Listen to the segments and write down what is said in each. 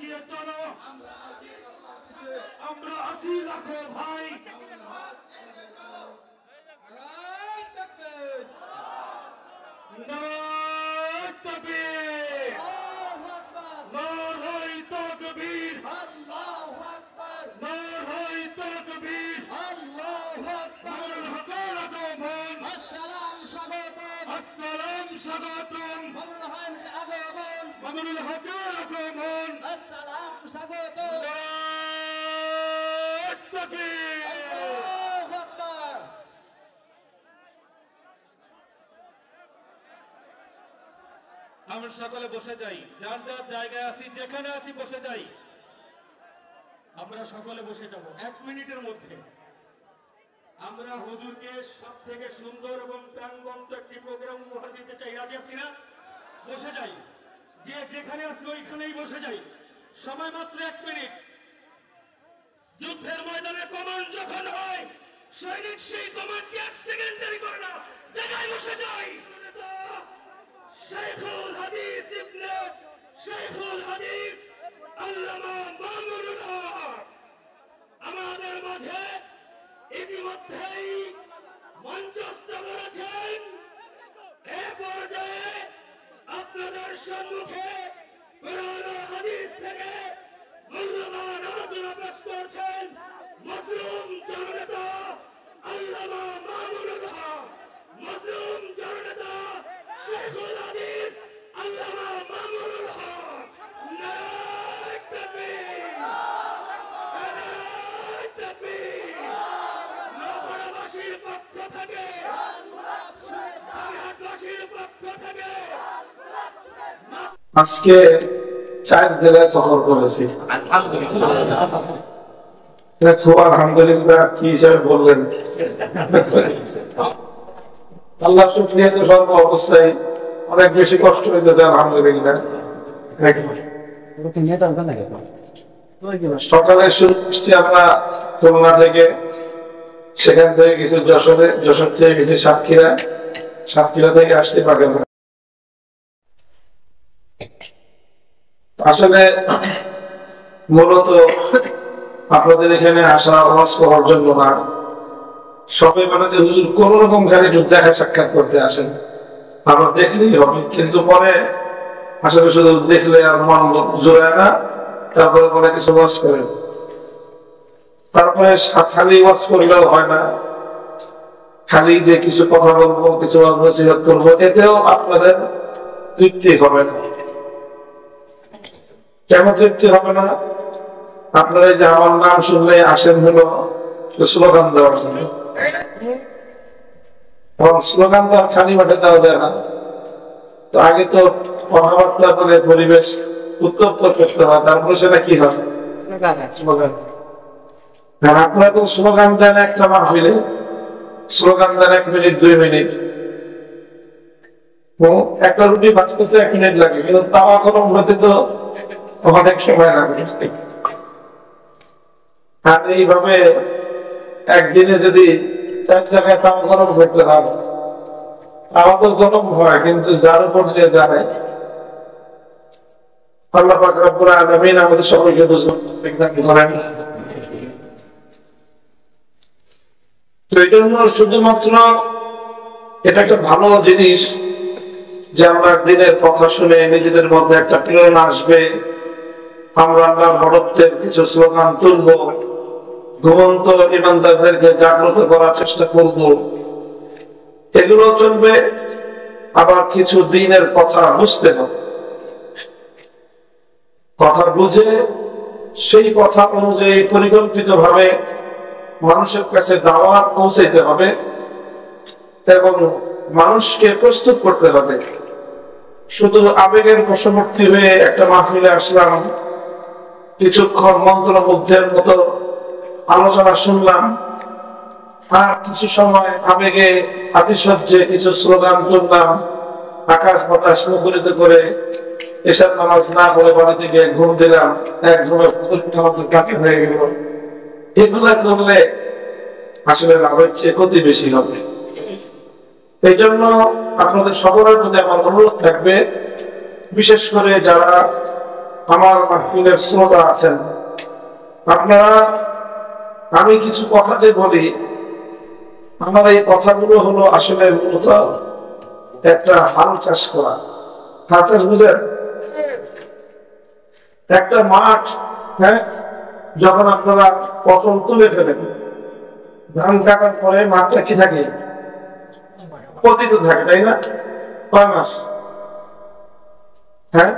এগিয়ে চলো, আমরা আছি লাখো ভাই। নারায়ে তাকবীর, নারায়ে তাকবীর, আল্লাহু আকবার, নারায়ে তাকবীর, আল্লাহু আকবার। হকের আগমন, আসসালাম স্বাগতম, আসসালাম স্বাগতম, মামুনুল হকের আগমন, আসসালাম স্বাগতম। নারায়ে তাকবীর, আল্লাহু আকবার। আমরা সকলে বসে যাই, যার যার জায়গায় আছি, যেখানে আছি বসে যাই। আমরা সকলে বসে যাব 1 মিনিটের মধ্যে। আমরা হুজুরকে সব থেকে সুন্দর এবং প্রাণবন্ত একটি প্রোগ্রাম উপহার দিতে চাই। রাজি আছি না? বসে যাই, যে যেখানে আছি ওইখানেই বসে যাই। সময় মাত্র 1 মিনিট। যুদ্ধের ময়দানে কমান্ড যখন হয়, সৈনিক সেই কমান্ডকে 1 সেকেন্ড দেরি করে না, জায়গায় বসে যায়। শেখুল হাদিস ইবনে শেখুল হাদিস আল্লামা মামুনুল হক আমাদের মাঝে ইতিমধ্যেই মঞ্চস্থ করেছেন। এ পর্যায়ে আপনাদের সম্মুখে কোরআন ও হাদিস থেকে মূল্যবান আলোচনা পেশ করছেন মজলুম জননেতা আল্লামা মামুনুল হক। মজলুম জননেতা শেখুল হাদিস আল্লামা মামুনুল হক। নারায়ে তাকবীর, নারায়ে তাকবীর। নগরবাসীর পক্ষ থেকে, হাটবাসীর পক্ষ থেকে আজকে 4 জেলায় সফর করেছি। খুব আলহামদুলিল্লাহ কি হিসাবে বললেন, আল্লাহ শুকরিয়া। তো সর্ব অবস্থায় অনেক বেশি কষ্ট হইতেছে আলহামদুলিল্লাহ। সকালে শুরু করছি আমরা খুলনা থেকে, সেখান থেকে কিছু যশোরে, যশোর থেকে কিছু সাতক্ষীরা, সাতক্ষীরা থেকে আসছি বাগেরহাট। আসলে মূলত আপনাদের এখানে আসা ওয়াজ করার জন্য না, সবাই মানে যে হুজুর কোন রকম খালি দেখা সাক্ষাৎ করতে আসেন, আমরা দেখলেই হবে। কিন্তু পরে আসলে শুধু দেখলে আর মন জোড়ায় না, তারপরে পরে কিছু ওয়াজ করেন। তারপরে খালি ওয়াজ করলেও হয় না, খালি যে কিছু কথা বলবো, কিছু ওয়াজ নসিহত করবো, এতেও আপনাদের তৃপ্তি হবে না। কেন তৃপ্তি হবে না? আপনারা যে আমার নাম শুনলে আসেন হলো স্লোগান দেওয়ার জন্য। স্লোগান তো আর খালি মাঠে দেওয়া যায় না, তো আগে তো কথাবার্তা করে পরিবেশ উত্তপ্ত করতে হয়, তারপরে সেটা কি হয় স্লোগান। আর আপনারা তো স্লোগান দেন একটা মাহফিলে, স্লোগান দেন 1 মিনিট 2 মিনিট, একটা রুটি ভাজতে তো 1 মিনিট লাগে, কিন্তু তাওয়া গরম হতে তো অনেক সময় লাগে। আর এইভাবে একদিনে যদি 4 জায়গায় তাওয়া গরম করতে হয়, তাওয়া তো গরম হয়, কিন্তু যার উপর দিয়ে যায় আল্লাহ পাক রব্বুল আলামিন আমাদের সকলকে বুঝতে দান করেন। তো এই জন্য শুধুমাত্র এটা একটা ভালো জিনিস যে আমরা দিনের কথা শুনে নিজেদের মধ্যে একটা প্রেরণা আসবে, আমরা আল্লাহর বড়ত্বের কিছু স্লোগান তুলব, ঘুমন্ত ইমানদারদেরকে জাগ্রত করার চেষ্টা করব, এগুলো চলবে। আবার কিছু দিনের কথা বুঝতে হবে, কথা বুঝে সেই কথা অনুযায়ী পরিকল্পিত ভাবে মানুষের কাছে দাওয়াত পৌঁছাইতে হবে এবং মানুষকে প্রস্তুত করতে হবে। শুধু আবেগের বশবর্তী হয়ে একটা মাহফিলে আসলাম, কিছুক্ষণ মন্ত্রমুগ্ধের মতো আলোচনা শুনলাম, আর কিছু সময় আবেগে আতিশয্যে কিছু স্লোগান তুললাম, আকাশ বাতাস মুখরিত করে এসব নামাজ না বলে বাড়িতে গিয়ে ঘুম দিলাম, এক ঘুমে কাছে হয়ে গেল। এগুলা করলে আসলে লাভের চেয়ে ক্ষতি বেশি হবে। এই জন্য আপনাদের সকলের প্রতি আমার অনুরোধ থাকবে, বিশেষ করে যারা আমার মাহফিলের শ্রোতা আছেন, আপনারা, আমি কিছু কথা যে বলি, আমার এই কথাগুলো হলো আসলে মূলত একটা হাল চাষ করা। হাল চাষ বুঝেন? একটা মাঠ, হ্যাঁ, যখন আপনারা ফসল তুলে ফেলেন, ধান কাটার পরে মাঠটা কি থাকে? পতিত থাকে, তাই না? কয় মাস? হ্যাঁ,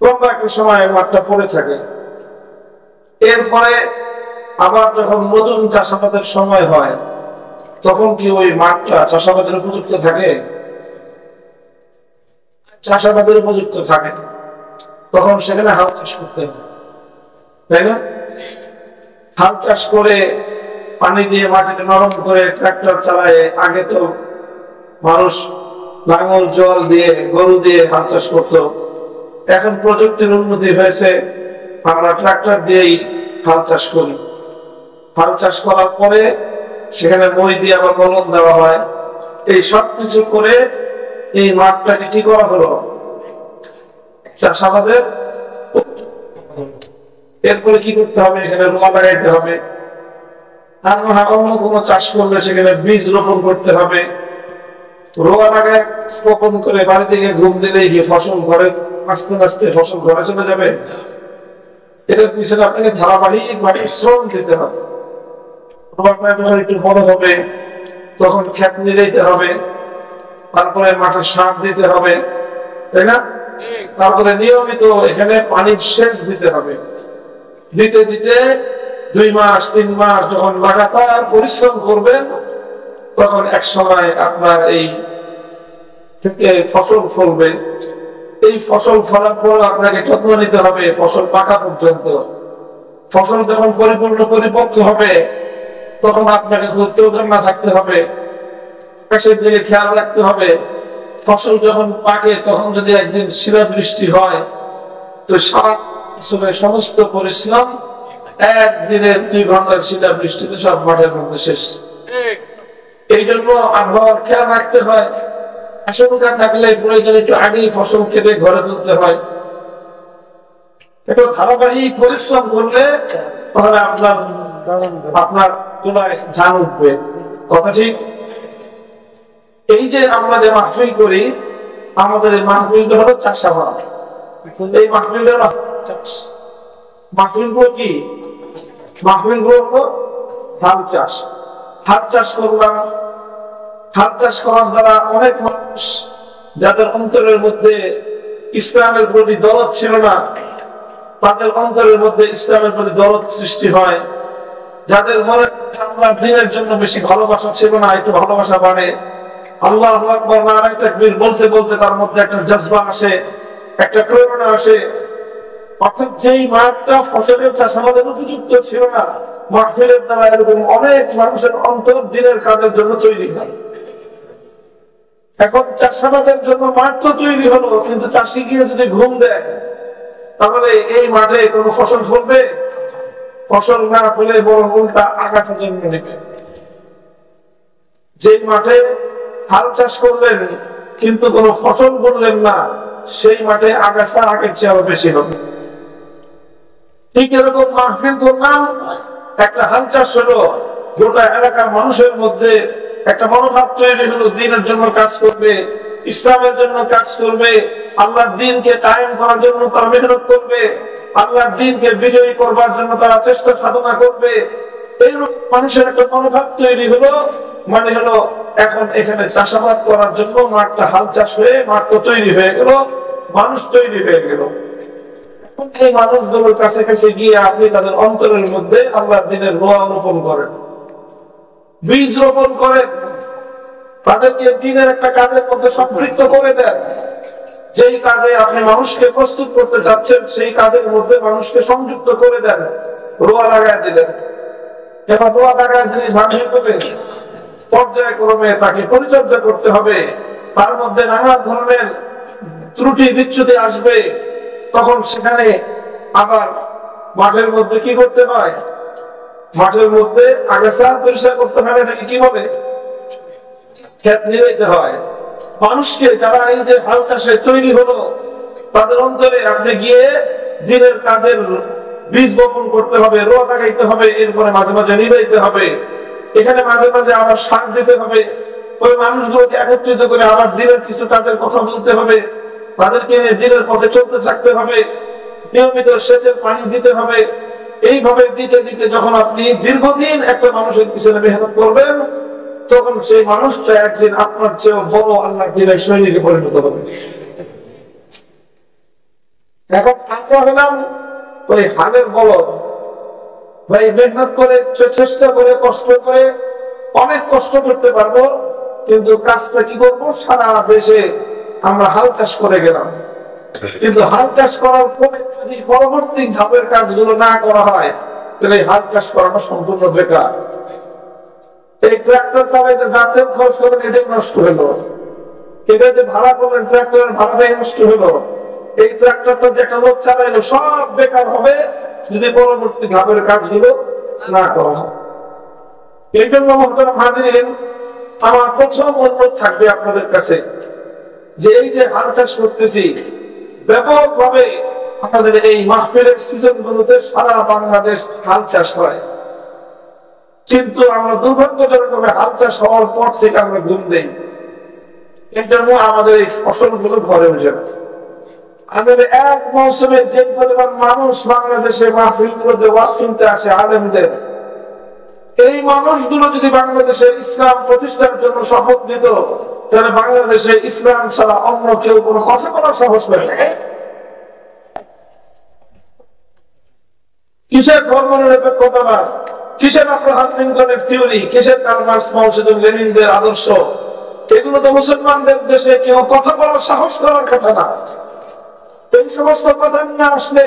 লম্বা একটা সময় মাঠটা পড়ে থাকে। এরপরে আবার যখন নতুন চাষাবাদের সময় হয়, তখন কি ওই মাঠটা চাষাবাদের উপযুক্ত থাকে? চাষাবাদের উপযুক্ত থাকে, তখন সেখানে হাল চাষ করতে হবে, তাই না? হাল চাষ করে পানি দিয়ে মাটিতে নরম করে ট্রাক্টর চালায়। আগে তো মানুষ লাঙল জল দিয়ে গরু দিয়ে হাল চাষ করত। এখন প্রযুক্তির উন্নতি হয়েছে, আমরা ট্রাক্টর দিয়েই হাল চাষ করি। হাল চাষ করার পরে সেখানে মই দিয়ে আবার ফলন দেওয়া হয়। এই সব কিছু করে এই মাঠটাকে কি করা হলো? চাষাবাদের। এরপরে কি করতে হবে? এখানে রোয়া লাগাইতে হবে। আর অন্য কোনো চাষ করলে সেখানে বীজ রোপণ করতে হবে। রোয়া লাগায় রোপণ করে বাড়ি থেকে ঘুম দিলেই গিয়ে ফসল ঘরে, আস্তে আস্তে ফসল ঘরে চলে যাবে? এটার পিছনে আপনাকে ধারাবাহিক ভাবে শ্রম দিতে হবে। যখন একটু বড় হবে তখন ক্ষেত নিতে হবে, তারপরে মাঠে সার দিতে হবে, তাই না? তারপরে নিয়মিত এখানে পানির সেচ দিতে হবে। দিতে দিতে 2 মাস 3 মাস যখন লাগাতার পরিশ্রম করবেন, তখন এক সময় আপনার এই ফসল ফলবে। এই ফসল ফলার পর আপনাকে যত্ন নিতে হবে ফসল পাকা পর্যন্ত। ফসল যখন পরিপূর্ণ পরিপক্ক হবে, তখন আপনাকে খুব চৌকান্না থাকতে হবে, আকাশের দিকে খেয়াল রাখতে হবে। ফসল যখন পাকে, তখন যদি একদিন শিলাবৃষ্টি হয়, তো সারা ফসলের সমস্ত পরিশ্রম একদিনের 2 ঘন্টার শিলাবৃষ্টিতে সব মাঠের মধ্যে শেষ। এই জন্য আবহাওয়ার খেয়াল রাখতে হয়। আশঙ্কা থাকলে প্রয়োজন একটু আগেই ফসল কেটে ঘরে তুলতে হয়। একটু ধারাবাহিক পরিশ্রম করলে তাহলে আপনার গোলায় ধান উঠবে। কথা ঠিক? এই যে আমরা যে মাহফিল করি, আমাদের এই মাহফিলটা হলো চাষাবাদ। এই মাহফিলটা মাহফিলগুলো কি? মাহফিলগুলো হলো ধান চাষ। হাত চাষ করলাম। হাত চাষ করার দ্বারা অনেক মানুষ যাদের অন্তরের মধ্যে ইসলামের প্রতি দরদ ছিল না, তাদের অন্তরের মধ্যে ইসলামের প্রতি দরদ সৃষ্টি হয়। যাদের মনে আল্লাহর দ্বীনের জন্য বেশি ভালোবাসা ছিল না, একটু ভালোবাসা বাড়ে। আল্লাহু আকবার, নারায়ে তাকবীর বলতে বলতে তার মধ্যে একটা জজবা আসে, একটা প্রেরণা আসে। অর্থাৎ যেই মাঠটা ফসলের চাষাবাদের উপযুক্ত ছিল না, মাহফিলের দ্বারা এরকম অনেক মানুষের অন্তর দ্বীনের কাজের জন্য তৈরি হয়। এখন চাষাবাদের জন্য মাঠ তো তৈরি হলো, কিন্তু চাষি গিয়ে যদি ঘুম দেয়, তাহলে এই মাঠে কোনো ফসল ফলবে? ফসল না ফলে বড় উল্টা আগাছা জন্ম নেবে। যে মাঠে হাল চাষ করলেন কিন্তু কোনো ফসল করলেন না, সেই মাঠে আগাছা আগের চেয়ে আরো বেশি হবে। ঠিক এরকম মাহফিল করলাম, একটা হাল চাষ হলো, গোটা এলাকার মানুষের মধ্যে একটা মনোভাব তৈরি হলো, দ্বীনের জন্য কাজ করবে, ইসলামের জন্য কাজ করবে, আল্লাহর দ্বীনকে কায়েম করার জন্য তারা মেহনত করবে, আল্লাহর দ্বীনকে বিজয়ী করবার জন্য তারা চেষ্টা সাধনা করবে। এইরকম মানুষের একটা মনোভাব তৈরি হলো। মানে হলো এখন এখানে চাষাবাদ করার জন্য মাঠটা হাল চাষ হয়ে মাঠটা তৈরি হয়ে গেল, মানুষ তৈরি হয়ে গেল। এই মানুষগুলোর কাছে কাছে গিয়ে আপনি তাদের অন্তরের মধ্যে আল্লাহর দ্বীনের রোয়া রোপণ করেন, বীজ রোপণ করেন, তাদেরকে দ্বীনের একটা কাজের মধ্যে সম্পৃক্ত করে দেন। যেই কাজে আপনি মানুষকে প্রস্তুত করতে চাচ্ছেন, সেই কাজের মধ্যে মানুষকে সংযুক্ত করে দেন, রোয়া লাগায় দিলেন। এবার রোয়া লাগায় দিলে ধান হয়ে যাবে? পর্যায়ক্রমে তাকে পরিচর্যা করতে হবে, তার মধ্যে নানা ধরনের ত্রুটি বিচ্যুতি আসবে। তখন সেখানে আবার মাঠের মধ্যে কি করতে হয়? মাঠের মধ্যে আগাছা পরিষ্কার করতে হয়। এটাকে কি হবে? ক্ষেত নিতে হয়। মানুষকে যারা এই যে হাল চাষে তৈরি হলো, তাদের অন্তরে আপনি গিয়ে দিনের কাজের বীজ বপন করতে হবে, রোয়া লাগাইতে হবে, এরপরে মাঝে মাঝে নিবাইতে হবে, এখানে মাঝে মাঝে আবার সার দিতে হবে, ওই মানুষগুলোকে একত্রিত করে আবার দিনের কিছু কাজের কথা বলতে হবে, তাদেরকে নিয়ে দিনের পথে চলতে থাকতে হবে, নিয়মিত সেচের পানি দিতে হবে। এইভাবে দিতে দিতে যখন আপনি দীর্ঘদিন একটা মানুষের পিছনে মেহনত করবেন, তখন সেই মানুষটা একদিন আপনার চেয়ে বড় আল্লাহর দিনের সৈনিকে পরিণত হবে। এখন আমরা হলাম ওই হালের বলদ ভাই, মেহনত করে চেষ্টা করে কষ্ট করে অনেক কষ্ট করতে পারবো, কিন্তু কাজটা কি করবো, সারা দেশে আমরা হাল চাষ করে গেলাম, কিন্তু হাল চাষ করার পরে যদি পরবর্তী ধাপের কাজগুলো না করা হয়, তাহলে হাল চাষ করাটা সম্পূর্ণ বেকার। এই ট্রাক্টর চালাইতে যাতে খরচ করেন এটাই নষ্ট হলো, এটা যে ভাড়া করলেন ট্রাক্টরের ভাড়াটাই নষ্ট হলো, এই ট্রাক্টরটা যে একটা লোক চালাইলো সব বেকার হবে যদি পরবর্তী ধাপের কাজগুলো না করা হয়। এই জন্য মুহতারাম হাজিরিন, আমার প্রথম অনুরোধ থাকবে আপনাদের কাছে যে এই যে হাল চাষ করতেছি, ব্যাপকভাবে আমাদের এই মাহফিলের সিজন গুলোতে সারা বাংলাদেশ হাল চাষ হয়, কিন্তু আমরা দুর্ভাগ্যজনকভাবে হাল চাষ হওয়ার পর থেকে আমরা ঘুম দেই, এর জন্য আমাদের এই ফসলগুলো ঘরে উঠে না। আমাদের এক মৌসুমে যে পরিমাণ মানুষ বাংলাদেশে মাহফিলগুলোতে ওয়াজ শুনতে আসে আলেমদের, এই মানুষগুলো যদি বাংলাদেশে ইসলাম প্রতিষ্ঠার জন্য শপথ দিত, তাহলে বাংলাদেশে ইসলাম ছাড়া অন্য কেউ কোনো কথা বলার সাহস পায় না। কিসের ধর্মনিরপেক্ষতাবাদ, কিসের আব্রাহাম লিঙ্কনের থিওরি, কিসের কার্ল মার্কস, মাও সেতুং, লেনিনদের আদর্শ, এগুলো তো মুসলমানদের দেশে কেউ কথা বলার সাহস করার কথা না। এই সমস্ত কথা নিয়ে আসলে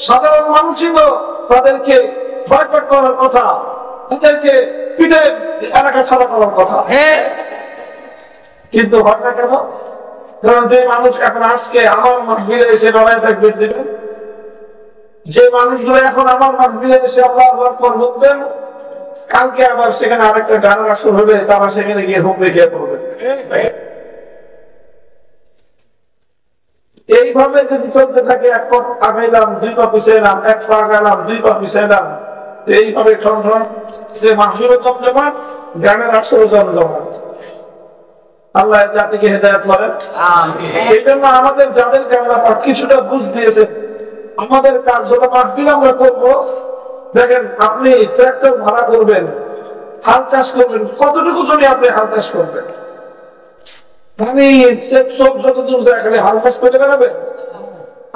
সাধারণ মানুষই তো তাদেরকে বয়কট করার কথা, তাদেরকে পিঠে এলাকা ছাড়া করার কথা, কিন্তু হয় না কেন? কারণ যে মানুষ এখন আজকে আমার মাহফিলে এসে লড়াই থাকবে দেবেন, যে মানুষগুলো এখন আমার মাহফিলে এসে আল্লাহু আকবার বলবেন, কালকে আবার সেখানে আরেকটা গানের আসর হবে, তারা সেখানে গিয়ে হুমড়ি খেয়ে পড়বে। এইভাবে যদি চলতে থাকে, এক পা আগাইলাম, দুই পা পিছিয়ে এলাম, এক পা আগালাম, দুই পা পিছিয়ে এলাম, এইভাবে ঠন ঠন যে মাহফিলও জমজমাট, গানের আসরও জমজমাট। আল্লাহ জাতিকে হেদায়েত করেন। এই জন্য আমাদের যাদেরকে আল্লাহ পাক কিছুটা বুঝ দিয়েছে, আমাদের কাজ হলো মাহফিল আমরা করবো। দেখেন, আপনি ট্রাক্টর ভাড়া করবেন, হাল চাষ করবেন, কতটুকু জমি আপনি হাল চাষ করবেন? যতদূর জায়গায় হাল চাষ করে বেড়াবেন,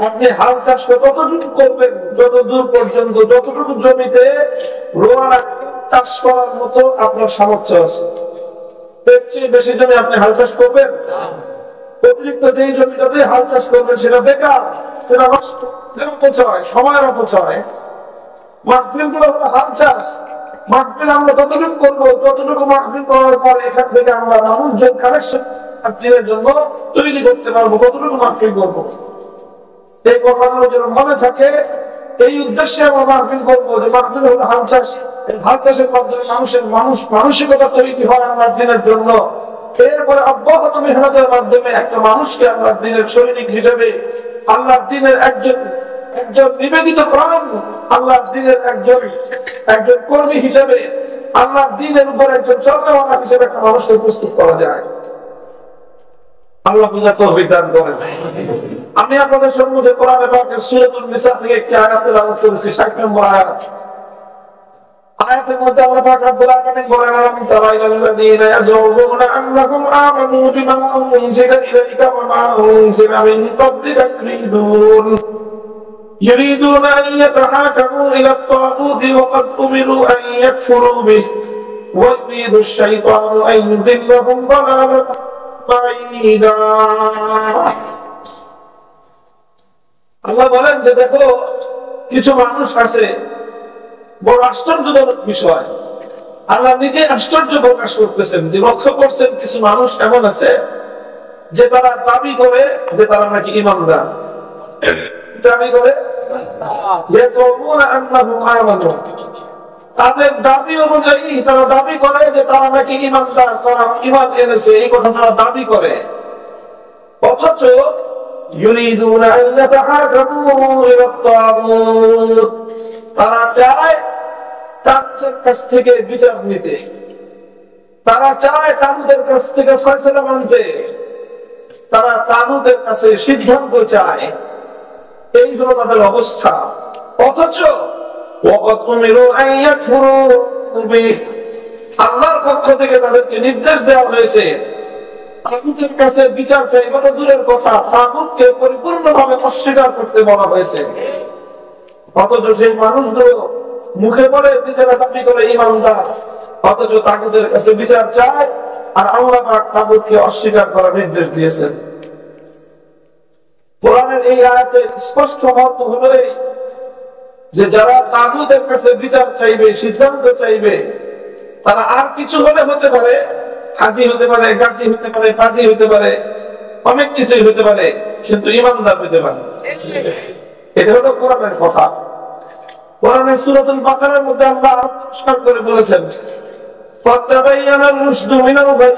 আপনি হাল চাষ কতটুকু করবেন? যতদূর পর্যন্ত, যতটুকু জমিতে রোয়া চাষ করার মতো আপনার সামর্থ্য আছে, এর চেয়ে বেশি জমি আপনি হাল চাষ করবেন? অতিরিক্ত যেই জমিটাতে হাল চাষ করবেন সেটা বেকার, সেটা অপচয়, সময়ের অপচয়। মাহফিল গুলো হলো হাল চাষ। মাহফিল আমরা ততটুকু করবো যতটুকু মাহফিল করার পরে এখান থেকে আমরা মানুষজন কালেকশন জন্য তৈরি করতে পারবো, ততটুকু মাহফিল করবো। এই কথাগুলো যেন মনে থাকে, এই উদ্দেশ্যে আমরা মাহফিল করবো যে মাহফিল হলো হাল চাষ। এই হাল চাষের মাধ্যমে মানসিকতা তৈরি হয় আল্লাহর দিনের জন্য। এরপরে অব্যাহত মেহনতের মাধ্যমে একটা মানুষকে আল্লাহর দিনের সৈনিক হিসেবে, আল্লাহর দিনের একজন নিবেদিত প্রাণ, আল্লাহর দিনের একজন কর্মী হিসেবে, আল্লাহর দিনের উপর একজন চন্দ্রমালা হিসেবে একটা মানুষকে প্রস্তুত করা যায়। আল্লাহ বুঝার তৌফিক দান করেন। আমি আপনাদের সম্মুখে কোরআনে পাকের সূরাতুন নিসা থেকে একটি আয়াত তেলাওয়াত করেছি, 60 নম্বর আয়াত। আয়াতের মধ্যে আল্লাহ পাক রব্বুল আলামিন বলেন, আলাম তারা ইলাল্লাযীনা ইয়াযউমুনা আন্নাহুম আমানু বিমা উনজিলা ইলাইকা ওয়া মা উনজিলা মিন ক্বাবলিকা يريدون أن يتحاكموا إلى الطاغوت وقد أمروا أن يكفروا به ويريد الشيطان أن يضلهم ضلالا بعيدا। আল্লাহ বলেন যে দেখো, কিছু মানুষ আছে, বড় আশ্চর্যজনক বিষয়, আল্লাহ নিজে আশ্চর্য প্রকাশ করতেছেন যে লক্ষ্য করছেন কিছু মানুষ এমন আছে যে তারা দাবি করে যে তারা নাকি ঈমানদার, দাবি করে তাদের দাবি অনুযায়ী তারা দাবি করে যে তারা নাকি ঈমানদার, তারা ঈমান এনেছে, এই কথা তারা দাবি করে। অথচ يريدون أن يتحاكموا إلى الطاغوت তারা চায় তাদের কাছ থেকে বিচার নিতে, তারা চায় তাগুতের কাছ থেকে ফয়সালা মানতে, তারা তাগুতের কাছে সিদ্ধান্ত চায়। এই হলো তাদের অবস্থা। অথচ আল্লাহর পক্ষ থেকে তাদেরকে নির্দেশ দেওয়া হয়েছে তাগুতের কাছে বিচার চাইবে তো দূরের কথা, তাগুতকে পরিপূর্ণভাবে অস্বীকার করতে বলা হয়েছে। অথচ সেই মানুষগুলো মুখে বলে নিজেরা দাবি করে ইমানদার, অথচ তাগুতের কাছে বিচার চায় আর আল্লাহ পাক তাগুতকে অস্বীকার করার নির্দেশ দিয়েছেন। কোরআনের এই আয়াতের স্পষ্ট অর্থ হলো এই যে যারা তাগুতের কাছে বিচার চাইবে, সিদ্ধান্ত চাইবে, তারা আর কিছু হলে হতে পারে, হাজি হতে পারে, গাজী হতে পারে, পাজি হতে পারে, অনেক কিছুই হতে পারে, কিন্তু ইমানদার হতে পারে। এটা হলো কোরআনের কথা। কোরআনের সূরাতুল বাকারার মধ্যে আল্লাহ পরিষ্কার করে বলেছেন, ফাতাবায়ানার রুশদু মিনাল গায়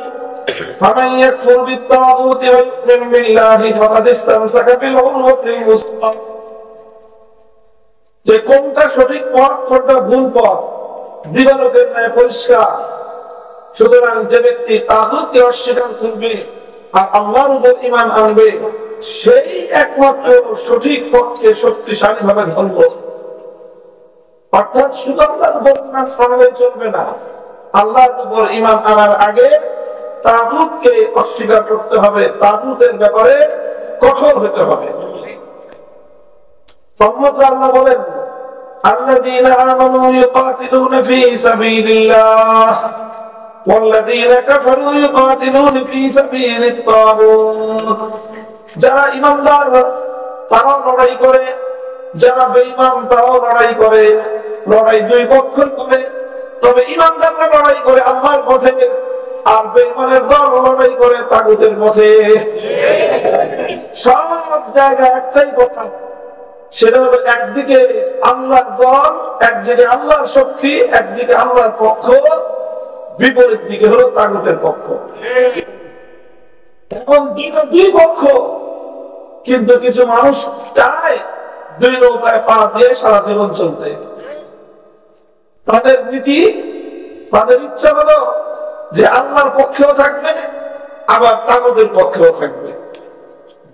ফামান ইয়াকফুর বিত-তাগুতি ওয়া ইউমিন বিল্লাহি ফাকাদ ইসতামসাকা বিল উরওয়াতিল ওয়াসতা। যে কোনটা সঠিক পথ কোনটা ভুল পথ দিবালোকের ন্যায় পরিষ্কার। সুতরাং যে ব্যক্তি তাগুতকে অস্বীকার করবে আর আল্লাহর উপর ঈমান আনবে, সেই একমাত্র সঠিক পথকে শক্তিশালী ভাবে ধরবে। অর্থাৎ শুধু আল্লাহর উপর ঈমান আনলে চলবে না, আল্লাহর উপর ঈমান আনার আগে তাগুতকে অস্বীকার করতে হবে, তাগুতের ব্যাপারে কঠোর হতে হবে। আল্লাহ বলেন, আল্লাযীনা আমানু ইউকাতিলুনা ফী সাবিলিল্লাহ ওয়াল্লাযীনা কাফারু ইউকাতিলুনা ফী সাবিলিত তাগুত। যারা ঈমানদার তারাও লড়াই করে, যারা বেঈমান তারাও লড়াই করে। লড়াই দুই পক্ষ করে, তবে ঈমানদাররা লড়াই করে আল্লাহর পথে, আর বেঈমানের দল লড়াই করে তাগুতের পথে। সব জায়গায় একটাই কথা, সেটা হলো একদিকে আল্লাহর দল, একদিকে আল্লাহর শক্তি, একদিকে আল্লাহর পক্ষ, বিপরীত দিকে হলো তাগুতের পক্ষ। এখন দুই পক্ষ, কিন্তু কিছু মানুষ চায় দুই নৌকায় পা দিয়ে সারা জীবন চলতে। তাদের নীতি, তাদের ইচ্ছা হলো যে আল্লাহর পক্ষেও থাকবে আবার তাগুতের পক্ষেও থাকবে।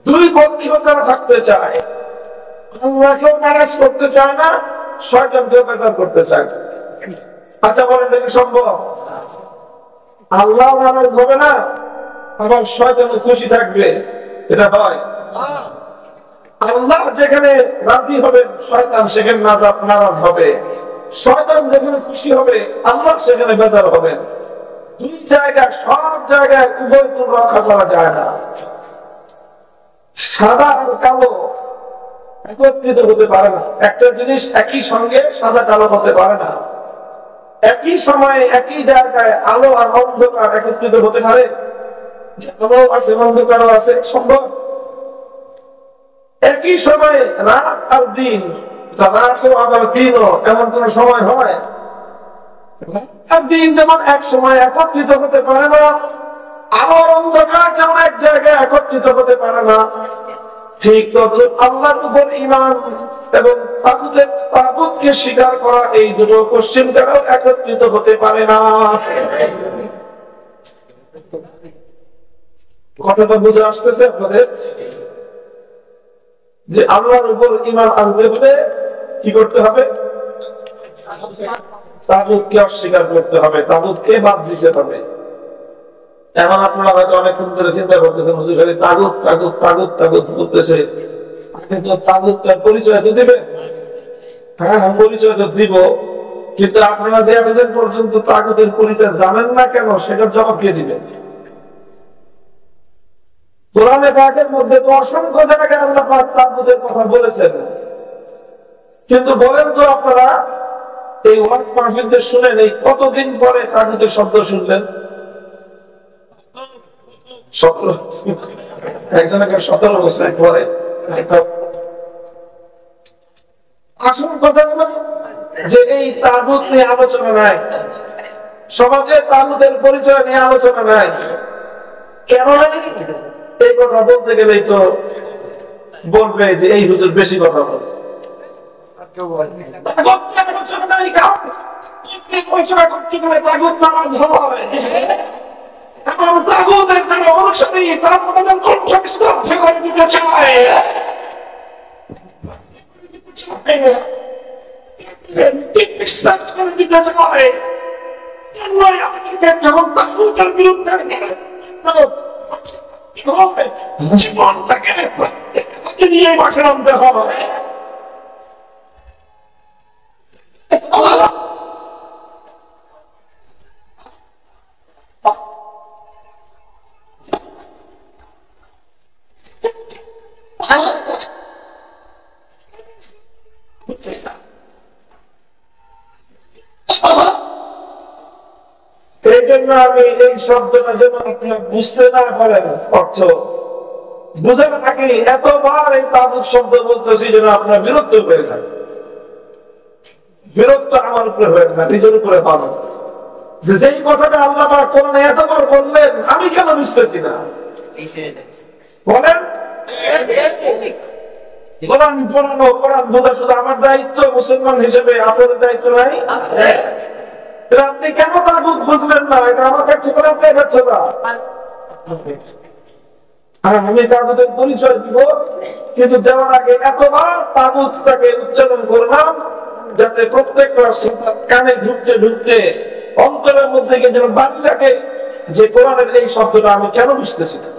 দুই পক্ষেও তারা থাকতে চায়, আল্লাহকেও নারাজ করতে চায় না, শয়তানকেও বেজার করতে চায় না। আচ্ছা বলেন, এটা কি সম্ভব? আল্লাহ নারাজ হবে না আবার শয়তানও খুশি থাকবে, এটা হয়? আল্লাহ যেখানে রাজি হবে শয়তান সেখানে নারাজ হবে, শয়তান যেখানে খুশি হবে আল্লাহ সেখানে বেজার হবে। দুই জায়গায়, সব জায়গায় উভয় গুণ রক্ষা করা যায় না। সাদা আর কালো একত্রিত হতে পারে না। একটা জিনিস একই সঙ্গে সাদা কালো হতে পারে না। একই সময়ে একই জায়গায় আলো আর অন্ধকার একত্রিত হতে পারে? আলো আছে, অন্ধকারও আছে, সম্ভব? একই সময়ে রাত আর দিন, রাতও আবার দিনও, এমন কোন সময় হয়? আর দিন যেমন এক সময় একত্রিত হতে পারে না, আলোর অন্ধকার যেমন এক জায়গায় একত্রিত হতে পারে না, ঠিক তদ্রুপ আল্লাহর উপর ঈমান এবং তাগুতকে স্বীকার করা, এই দুটো পশ্চিম দ্বারাও একত্রিত হতে পারে না। কথাটা বুঝে আসতেছে আপনাদের? যে আল্লাহর উপর ঈমান আনতে হলে কি করতে হবে? তাগুতকে অস্বীকার করতে হবে, তাগুতকে বাদ দিতে হবে। এখন আপনারা হয়তো অনেকক্ষণ ধরে চিন্তা করতেছেন, হুজুর খালি তাগুত তাগুত তাগুত তাগুত বলতেছে, কিন্তু তাগুতের পরিচয় তো দিবেন। হ্যাঁ, পরিচয় তো দিব, কিন্তু আপনারা যে এতদিন পর্যন্ত তাগুতের পরিচয় জানেন না কেন, সেটার জবাব কে দিবেন? কোরআনে পাকের মধ্যে তো অসংখ্য জায়গায় আল্লাহ পাক তাগুতের কথা বলেছেন, কিন্তু বলেন তো আপনারা এই ওয়াজ মাহফিলদের শুনেন, এই কতদিন পরে তাগুতের শব্দ শুনলেন? 17 বছর পরে। আসল কথা হলো যে এই তাগুত নিয়ে আলোচনা নাই, সমাজে তাগুতের পরিচয় নিয়ে আলোচনা নাই। কেন নাই? এই কথা বলতে গেলেই তো বলবে যে এই হুজুর বেশি কথা বলে। আলোচনা করতে গেলে তাগুত নারাজ হয় এবং তাগুতের যারা অনুসারী তারা আমাদের কণ্ঠ স্তব্ধ করে দিতে চায়। যখন তাগুতের বিরুদ্ধে জীবনটাকে নিয়ে মাঠে নামতে হবে। এই জন্য আমি এই শব্দটা যেন আপনি বুঝতে না পারেন, অর্থ বুঝেন আগে এতবার এই তাগুত শব্দ বলতেছি যেন আপনার বিরক্ত হয়ে যায়। বিরক্ত আমার উপরে হয়ে না, নিজের উপরে পাবেন যে যেই কথাটা আল্লাহ পাক কোরআনে এতবার বললেন আমি কেন বুঝতেছি না। বলেন কোরআন পড়ানো, কোরআন বোঝা শুধু আমার দায়িত্ব মুসলমান হিসেবে, আপনাদের দায়িত্ব নাই? আপনি কেন তাগুত বুঝলেন না? এটা আমার ব্যর্থতা, আপনার ব্যর্থতা। আমি তাগুতের পরিচয় দিব, কিন্তু দেওয়ার আগে এতবার তাগুতটাকে উচ্চারণ করলাম যাতে প্রত্যেকটা শ্রোতার কানে ঢুকতে ঢুকতে অন্তরের মধ্যে যেন বাড়ি থাকে যে কোরআনের এই শব্দটা আমি কেন বুঝতেছি না।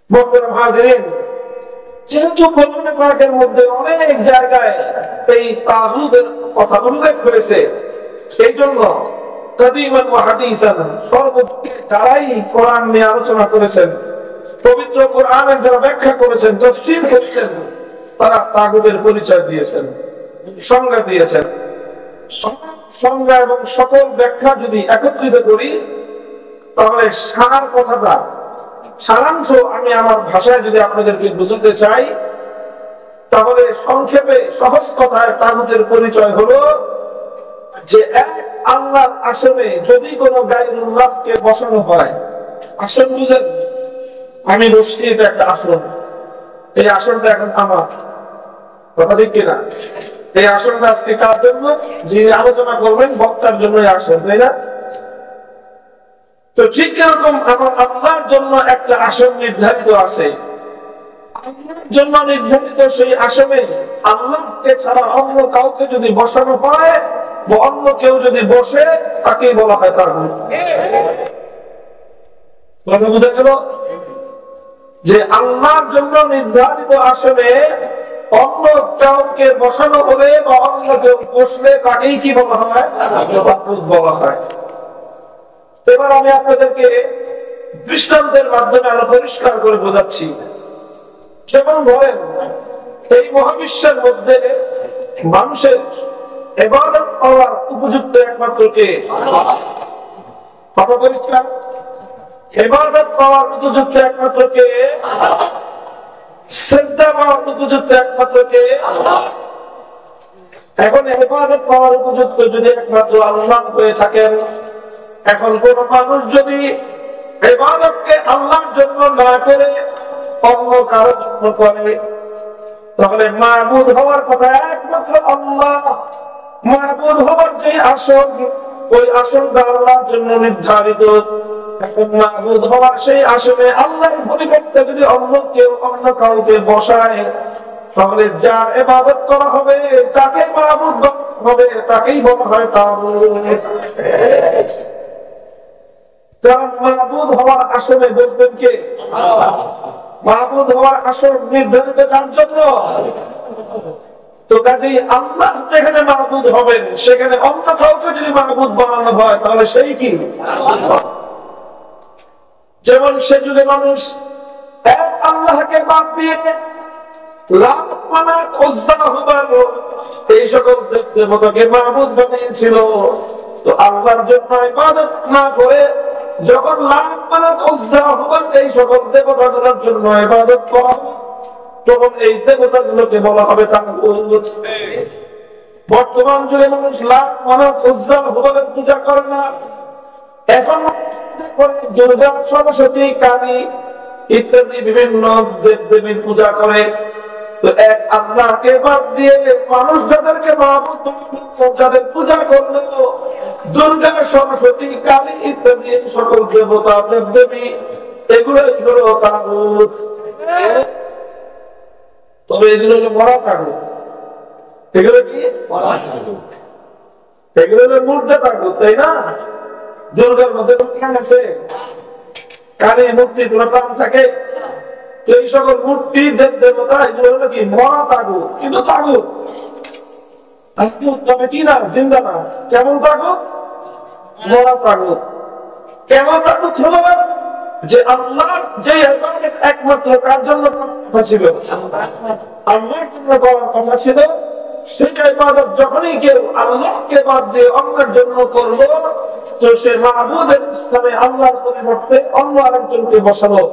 মোহতারাম হাজিরিন, যেহেতু কোরআনে পাকের মধ্যে অনেক জায়গায় এই তাগুতের কথা উল্লেখ হয়েছে, এই জন্য কাদিমান ওয়া হাদিসান সর্বদিকে যারাই কোরআন নিয়ে আলোচনা করেছেন, পবিত্র কোরআনের যারা ব্যাখ্যা করেছেন, তাফসীর করেছেন, তারা তাগুতের পরিচয় দিয়েছেন, সংজ্ঞা দিয়েছেন। সংজ্ঞা এবং সকল ব্যাখ্যা যদি একত্রিত করি তাহলে সার কথাটা, সারাংশ আমি আমার ভাষায় যদি আপনাদেরকে বুঝাতে চাই তাহলে সংক্ষেপে সহজ কথায় তাগুতের পরিচয় হলো যে এক আল্লাহর আসনে যদি কোনো গায়রুল্লাহকে বসানো হয়, আসন বুঝেন, আমি বসছি, এটা একটা আসন, এই আসনটা এখন আমার, কথা ঠিক কিনা? এই আসনটা আজকে কার জন্য? যিনি আলোচনা করবেন বক্তার জন্য এই আসন, তাই না? তো ঠিক এরকম আমার আল্লাহর জন্য একটা আসন নির্ধারিত আছে। আল্লাহর জন্য নির্ধারিত সেই আসনে আল্লাহকে ছাড়া অন্য কাউকে যদি বসানো হয় বা অন্য কেউ যদি বসে, তাকে বলা হয় তাগুত। কথা বুঝা গেল? যে আল্লাহর জন্য নির্ধারিত আসনে অন্য কাউকে বসানো হলে বা অন্য কেউ বসলে তাকেই কি বলা হয়? তাগুত বলা হয়। এবার আমি আপনাদেরকে দৃষ্টান্তের মাধ্যমে আরো পরিষ্কার করে বোঝাচ্ছি। যেমন ধরেন এই মহাবিশ্বের মধ্যে মানুষের ইবাদত করার উপযুক্ত একমাত্র কে? কথা পরিষ্কার? ইবাদত করার উপযুক্ত একমাত্র কে? সিজদা করার উপযুক্ত একমাত্র কে? এখন ইবাদত করার উপযুক্ত যদি একমাত্র আল্লাহ হয়ে থাকেন, এখন কোন মানুষ যদি ইবাদতকে আল্লাহর জন্য না করে অন্য কারোর জন্য করে, তাহলে মাবুদ হওয়ার কথা একমাত্র আল্লাহ। মাবুদ হওয়ার যে আসন, ওই আসনটা আল্লাহর জন্য নির্ধারিত। এখন মাবুদ হওয়ার সেই আসনে আল্লাহর পরিবর্তে যদি অন্য কেউ অন্য কাউকে বসায়, তাহলে যার ইবাদত করা হবে, যাকে মাবুদ বলা হবে, তাকেই বলা হয় তাগুত। কারণ মাবুদ হওয়ার আসনে বসবেন কে? মাবুদ হওয়ার আসন নির্ধারিত কার জন্য? তো কাজেই আল্লাহ যেখানে মাবুদ হবেন সেখানে অন্য কাউকে যদি মাবুদ বানানো হয় তাহলে সেই কি? যেমন সে যুগে মানুষ এক আল্লাহকে বাদ দিয়ে লাত, মানাত, উজ্জা, হুবাল এই সকল দেবতাকে মাবুদ বানিয়েছিল। তো আল্লাহর জন্য ইবাদত না করে যখন লাত, মানাত, উজ্জা, হুবাল এই সকল দেবতাগুলোর জন্য ইবাদত করা, তখন এই দেবতাগুলোকে বলা হবে তাগুত। বর্তমান যুগে মানুষ লাত, মানাত, উজ্জা, হুবালের পূজা করে না। এখন দুর্গা, সরস্বতী, কালী ইত্যাদি বিভিন্ন দেব দেবীর পূজা করে। তো এক আল্লাহকে বাদ দিয়ে মানুষ যাদেরকে মাহবুব যাদের পূজা করলো, দুর্গা, সরস্বতী, কালী ইত্যাদি সকল দেবতা দেব দেবী, এগুলোই হলো তাগুত। তবে এগুলো হলো মরা তাগুত। এগুলো কি মরা তাগুত? এগুলো হলো মুর্দা তাগুত, তাই না? দুর্গার মধ্যে আছে, কালী মূর্তির কোনো দাম থাকে? এই সকল মূর্তি দেব দেবতা এগুলো হলো কি মরা তাগুত। কিন্তু তাগুত তাগুত তবে কি না, জিন্দা না। কেমন তাগুত? মরা তাগুত। কেমন তাগুত হলো? যে আল্লাহর যে ইবাদত একমাত্র কার জন্য করার কথা ছিল, আল্লাহর জন্য করার কথা ছিল, সেই ইবাদত যখনই কেউ আল্লাহকে বাদ দিয়ে অন্যের জন্য করলো, তো সে মাবুদের স্থানে আল্লাহর পরিবর্তে অন্য আরেকজনকে বসালো।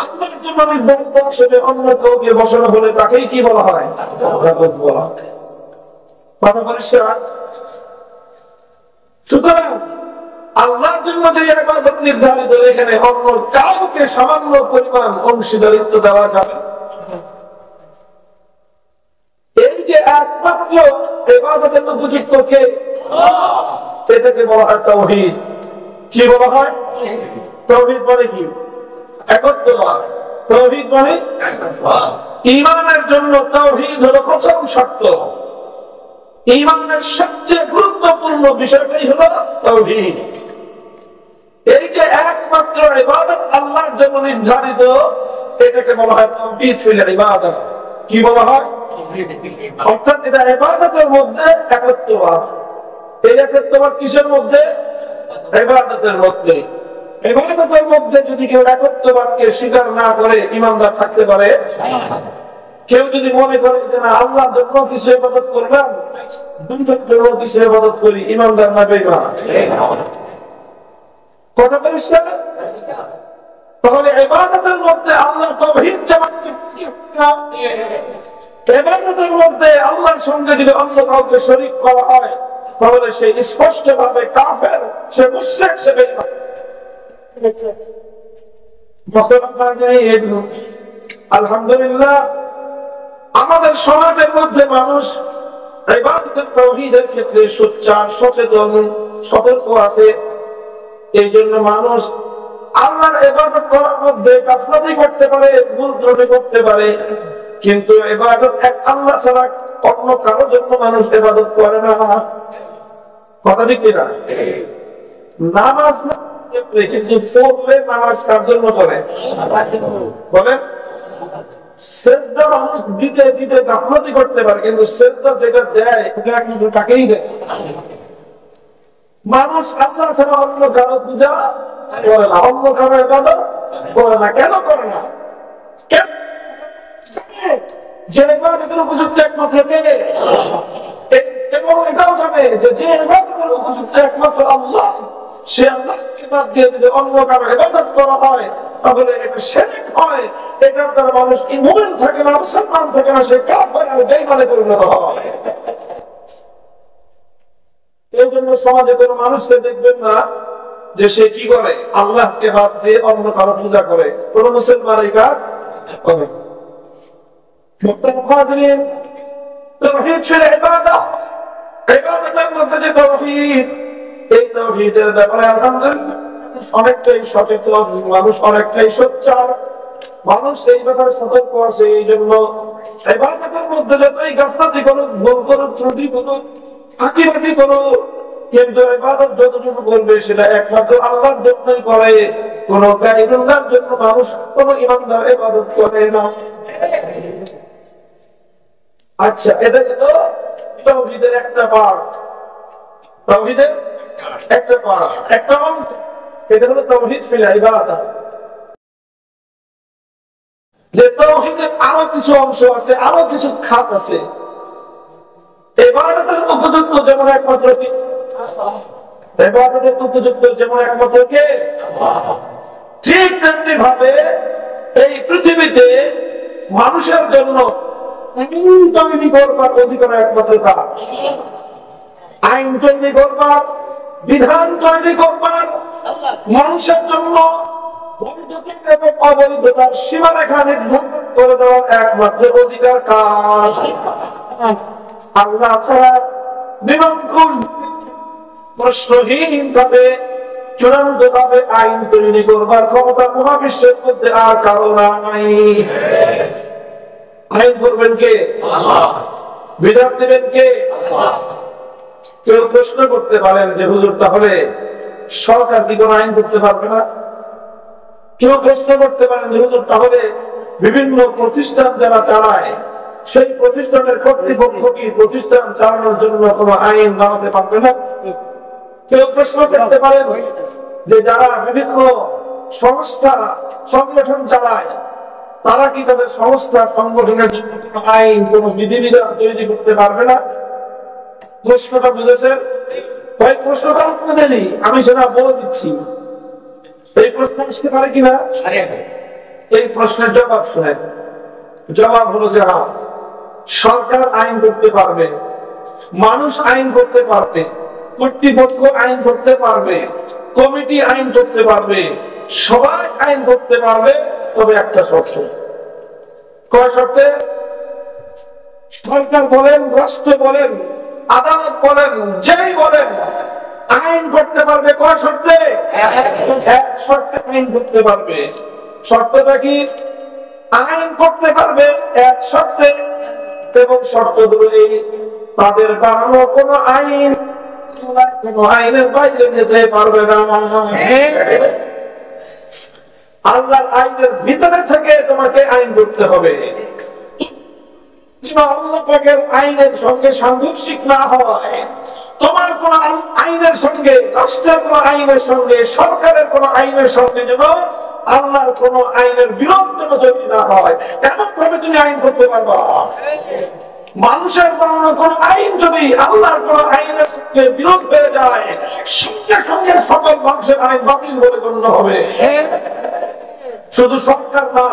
আল্লাহর জন্য নির্ধারিত আসলে অন্য কাউকে বসানো হলে তাকেই কি বলা হয়? ইবাদত বলা হয়। কথা পরিষ্কার? সুতরাং আল্লাহর জন্য যে ইবাদত নির্ধারিত, এখানে অন্য কাউকে সামান্য পরিমাণ অংশীদারিত্ব দেওয়া যাবে। এই যে একমাত্র ইবাদতের উপযুক্ত কে, এটাকে বলা হয় তাওহীদ। কি বলা হয়? তাওহীদ মানে কি? একত্ববাদ। তাওহীদ মানে ঈমানের জন্য তাওহীদ হলো প্রথম শর্ত। ঈমানের সবচেয়ে গুরুত্বপূর্ণ বিষয়টাই হলো তাওহীদ। এই যে একমাত্র ইবাদত আল্লাহর জন্য নির্ধারিত, এটাকে বলা হয় তাওহীদ ফিল ইবাদত। কি বলা হয়? অর্থাৎ এটা ইবাদতের মধ্যে একত্ববাদ। এই একত্ববাদ কিসের মধ্যে? ইবাদতের মধ্যে। ইবাদতের মধ্যে যদি কেউ একত্ববাদকে স্বীকার না করে ঈমানদার থাকতে পারে? কেউ যদি মনে করে যে না, আল্লাহর জন্য কিছু ইবাদত করলাম, দুনিয়ার জন্য কিছু ইবাদত করি, ঈমানদার না বেঈমান? কথা পরিষ্কার? তাহলে ইবাদতের মধ্যে আল্লাহর তাওহীদ যেমন, ইবাদতের মধ্যে আল্লাহর সঙ্গে যদি অন্য কাউকে শরীক করা হয়, তাহলে সে স্পষ্টভাবে কাফের, সে মুশরিক, সে বেঈমান। আলহামদুলিল্লাহ, আমাদের সমাজের মধ্যে মানুষ ইবাদতের তাওহীদের ক্ষেত্রে সোচ্চার, সচেতন, সতর্ক আছে। এই জন্য মানুষ আল্লাহর ইবাদত করার মধ্যে গাফলতি করতে পারে, ভুল ত্রুটি করতে পারে, কিন্তু ইবাদত এক আল্লাহ ছাড়া অন্য কারোর জন্য মানুষ ইবাদত করে না। কথা ঠিক কিনা? নামাজ না, কিন্তু পড়লে নামাজ কার জন্য করে? বলেন। সেজদা মানুষ দিতে দিতে গাফলতি করতে পারে, কিন্তু সেজদা যেটা দেয় ওটা কিন্তু তাকেই দেয়। মানুষ আল্লাহ ছাড়া অন্য কারো পূজা করে না, অন্য কারো ইবাদত করে না। কেন করে না? যে ইবাদতের উপযুক্ত একমাত্র কে, এবং এটাও জানে যে যে ইবাদতের উপযুক্ত একমাত্র আল্লাহ, সে আল্লাহকে বাদ দিয়ে যদি অন্য কারো ইবাদত করা হয়, তাহলে এটা শিরক হয়। এটার দ্বারা মানুষ কি মুমিন থাকে না, মুসলমান থাকে না, সে কাফের আর বেঈমানে পরিণত হয়। এই জন্য সমাজে কোনো মানুষকে দেখবেন না যে সে কি করে, আল্লাহকে বাদ দিয়ে অন্য কারো পূজা করে। কোন মুসলমান এই কাজ করে? তাওহীদ ফিল ইবাদত, ইবাদতের মধ্যে যে তাওহীদ, এই তাওহীদের ব্যাপারে আলহামদুলিল্লাহ অনেকটাই সচেতন মানুষ, অনেকটাই সোচ্চার মানুষ এই ব্যাপারে সতর্ক আছে। এই জন্য ইবাদতের মধ্যে যতই গাফলতি করুক, ভুল করুক, ত্রুটি করুক, ফাঁকিবাজি করুক, কিন্তু ইবাদত যতটুকু করবে সেটা একমাত্র আল্লাহর জন্যই করে। কোন গায়রুল্লাহর জন্য মানুষ, কোন ঈমানদার ইবাদত করে না। আচ্ছা, এটা হলো তাওহীদের একটা পার্ট, তাওহীদের একটা পার্ট, একটা অংশ। এটা হলো তাওহীদ ফিল ইবাদত। যে তাওহীদের আরো কিছু অংশ আছে, আরো কিছু খাত আছে। ইবাদতের উপযুক্ত যেমন একমাত্র কি, ইবাদতের উপযুক্ত যেমন একমাত্র কে, ঠিক তেমনি ভাবে এই পৃথিবীতে মানুষের জন্য তৈরি করবার অধিকার একমাত্র কার? আইন তৈরি করবার, বিধান তৈরি করবার, মানুষের জন্য বৈধতা এবং অবৈধতার সীমারেখা নির্ধারণ করে দেওয়ার একমাত্র অধিকার কার? আল্লাহ ছাড়া নিরঙ্কুশ প্রশ্নহীন ভাবে চূড়ান্ত ভাবে আইন তৈরি করবার ক্ষমতা মহাবিশ্বের মধ্যে আর কারো নাই। আইন করবেন কে? আল্লাহ। বিধান দেবেন কে? আল্লাহ। কেউ প্রশ্ন করতে পারেন যে হুজুর তাহলে সরকার কি কোনো আইন করতে পারবে না? কেউ প্রশ্ন করতে পারেন যে হুজুর তাহলে বিভিন্ন প্রতিষ্ঠান যারা চালায় সেই প্রতিষ্ঠানের কর্তৃপক্ষ কি প্রতিষ্ঠান চালানোর জন্য কোনো আইন বানাতে পারবে না? কেউ প্রশ্ন করতে পারেন যে যারা বিভিন্ন সংস্থা সংগঠন চালায় তারা কি তাদের সংস্থা সংগঠনের জন্য কোনো আইন কোনো বিধিবিধান তৈরি করতে পারবে না? প্রশ্নটা বুঝেছেন? ভাই প্রশ্নটা আপনাদেরই, আমি সেটা বলে দিচ্ছি। এই প্রশ্ন আসতে পারে কিনা? এই প্রশ্নের জবাব শুনেন। জবাব হলো যে হ্যাঁ, সরকার আইন করতে পারবে, মানুষ আইন করতে পারবে, কর্তৃপক্ষ আইন করতে পারবে, কমিটি আইন করতে পারবে, সবাই আইন করতে পারবে, তবে একটা শর্ত। কয় শর্তে? সরকার বলেন, রাষ্ট্র বলেন, আদালত বলেন, যেই বলেন আইন করতে পারবে কয় শর্তে? এক শর্তে আইন করতে পারবে। শর্তটা কি? আইন করতে পারবে এক শর্তে, এবং শর্ত হলো এই, তাদের বানানো কোন আইন কোন আইনের বাইরে যেতে পারবে না। আল্লাহর আইনের ভিতরে থেকে তোমাকে আইন করতে হবে। আল্লাহ পাকের আইনের সঙ্গে সাংঘর্ষিক না হয়, তোমার কোন আইনের সঙ্গে, রাষ্ট্রের কোন আইনের সঙ্গে, সরকারের কোন আইনের সঙ্গে যেন আল্লাহর কোন আইনের বিরোধ যেন তৈরি না হয়, এমন ভাবে তুমি আইন করতে পারবা। মানুষের বানানো কোন আইন যদি আল্লাহর কোন আইনের সঙ্গে বিরোধ হয়ে যায়, সঙ্গে সঙ্গে সকল মানুষের আইন বাতিল বলে গণ্য হবে। শুধু সরকার না,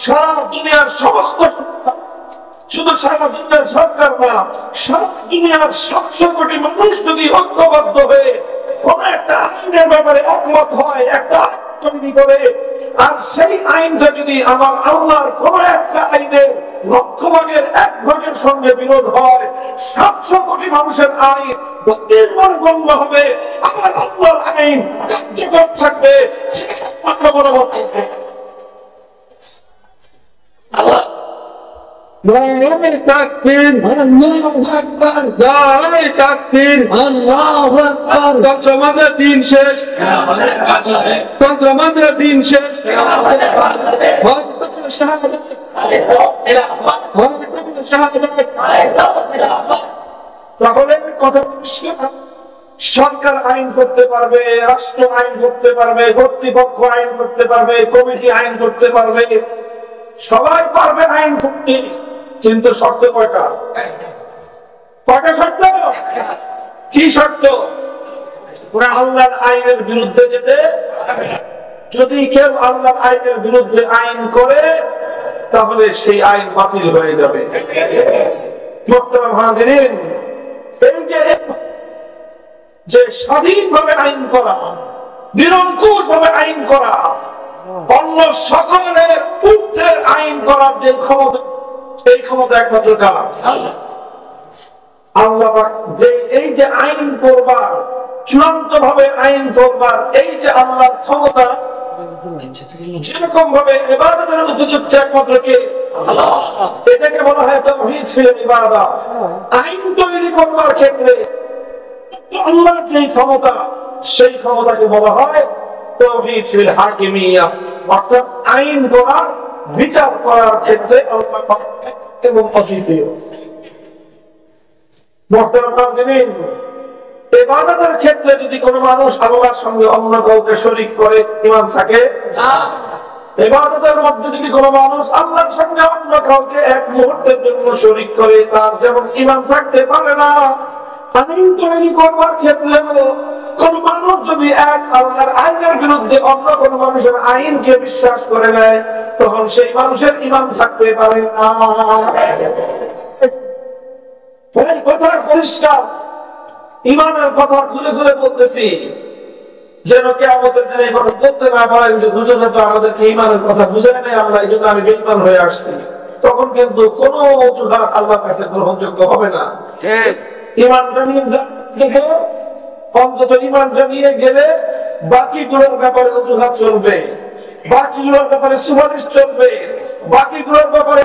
সারা দুনিয়ার সমস্ত সরকার, শুধু সারা দুনিয়ার সরকার না, সারা দুনিয়ার 700 কোটি মানুষ যদি ঐক্যবদ্ধ হয়ে কোন একটা আইনের ব্যাপারে একমত হয়, একটা তৈরি করে, আর সেই আইনটা যদি আমার আল্লাহর কোন একটা আইনের 100 ভাগের 1 ভাগের সঙ্গে বিরোধ হয়, 700 কোটি মানুষের আইন বাতিল গণ্য হবে। আমার আল্লাহর আইন কার্যকর থাকবে, বরাবর থাকবে। আল্লাহ তন্ত্রমন্ত্রের দিন শেষ, তন্ত্রমন্ত্রের দিন শেষ। তাহলে কথা, সরকার আইন করতে পারবে, রাষ্ট্র আইন করতে পারবে, কর্তৃপক্ষ আইন করতে পারবে, কমিটি আইন করতে পারবে, সবাই পারবে আইন করতে, কিন্তু শর্ত কয়টা? কয়টা শর্ত? কি শর্ত? আল্লাহর আইনের বিরুদ্ধে যেতে, যদি কেউ আল্লাহর আইনের বিরুদ্ধে আইন করে তাহলে সেই আইন বাতিল হয়ে যাবে। মোহতারাম হাজিরিন, এই যে স্বাধীনভাবে আইন করা, নিরঙ্কুশ ভাবে আইন করা, অন্য সকলের ঊর্ধ্বে আইন করার যে ক্ষমতা, এই ক্ষমতা একমাত্র কার? আল্লাহ। যে এই যে আইন করবার, চূড়ান্ত ভাবে আইন করবার এই যে আল্লাহর ক্ষমতা, যেরকম ভাবে ইবাদতের উপযুক্ত একমাত্র কে? আল্লাহ। এটাকে বলা হয় তাওহীদ ফিল ইবাদত। আইন তৈরি করবার ক্ষেত্রে আল্লাহর যে ক্ষমতা, সেই ক্ষমতাকে বলা হয় তাওহীদ ফিল হাকিমিয়া, অর্থাৎ আইন করার, বিচার করার ক্ষেত্রে আল্লাহ পাক এবং অদ্বিতীয়। মুহতারাম হাজিরিন, ইবাদতের ক্ষেত্রে যদি কোন মানুষ আল্লাহর সঙ্গে অন্য কাউকে শরীক করে, ঈমান থাকে না। ইবাদতের মধ্যে যদি কোন মানুষ আল্লাহর সঙ্গে অন্য কাউকে এক মুহূর্তের জন্য শরীক করে, তার যেমন ঈমান থাকতে পারে না। আইন তৈরি করবার ক্ষেত্রে কোন মানুষ যদি এক আল্লাহর আইনের বিরুদ্ধে অন্য কোন মানুষের আইনকে বিশ্বাস করে নেয়, তখন সেই মানুষের ঈমান থাকতে পারে না। কথা পরিষ্কার, ঈমানের কথা খুলে খুলে বলতেছি। যেন কিয়ামতের দিনে এই কথা বলতে না পারেন যে হুজুর তো আমাদেরকে ঈমানের কথা বুঝায় নাই আল্লাহ, এই জন্য আমি বেঈমান হয়ে আসছি। তখন কিন্তু কোন অজুহাত আল্লাহর কাছে গ্রহণযোগ্য হবে না। ঈমানটা নিয়ে যাবে, অন্তত ঈমানটা নিয়ে গেলে বাকিগুলোর ব্যাপারে অজুহাত চলবে, বাকিগুলোর ব্যাপারে সুপারিশ চলবে, বাকিগুলোর ব্যাপারে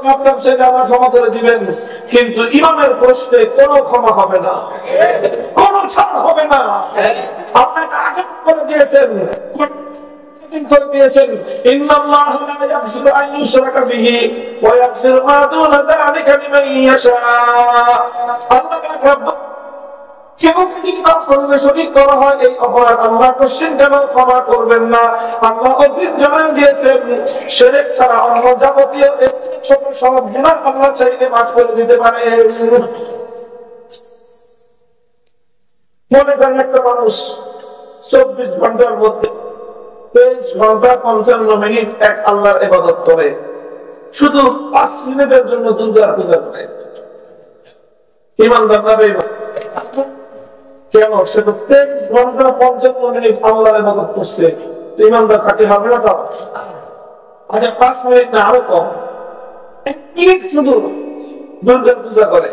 মাপলাম সেটা আমার ক্ষমা করে দিবেন, কিন্তু ঈমানের প্রশ্নে কোনো ক্ষমা হবে না, কোনো ছাড় হবে না। আপনাকে আঘাত করে দিয়েছেন, করে দিয়েছেন, ইন্নাল্লাহা লা ইয়াগফিরু আন ইউশরাকা বিহি ওয়া ইয়াগফিরু মা দুনা যালিকা লিমান ইয়াশা। আল্লাহ পাক কেউ যদি তার সঙ্গে শরীক করা হয় এই অপরাধ আল্লাহ কোশ্চেন কেন ক্ষমা করবেন না। আল্লাহ অগ্রিম জানিয়ে দিয়েছেন শিরক ছাড়া অন্য যাবতীয় ছোট সব গুনাহ আল্লাহ চাইলে মাফ করে দিতে পারে। মনে করেন একটা মানুষ 24 ঘন্টার মধ্যে 23 ঘন্টা 55 মিনিট এক আল্লাহর ইবাদত করে, শুধু 5 মিনিটের জন্য দুর্গার পূজা করে, ঈমানদার না বেঈমান? কেন? সে তো 23 ঘন্টা 55 মিনিট আল্লাহর ইবাদত করছে, ঈমানদার খাঁটি হবে না? তা আচ্ছা 5 মিনিট না আরো কম, 1 মিনিট শুধু দুর্গার পূজা করে,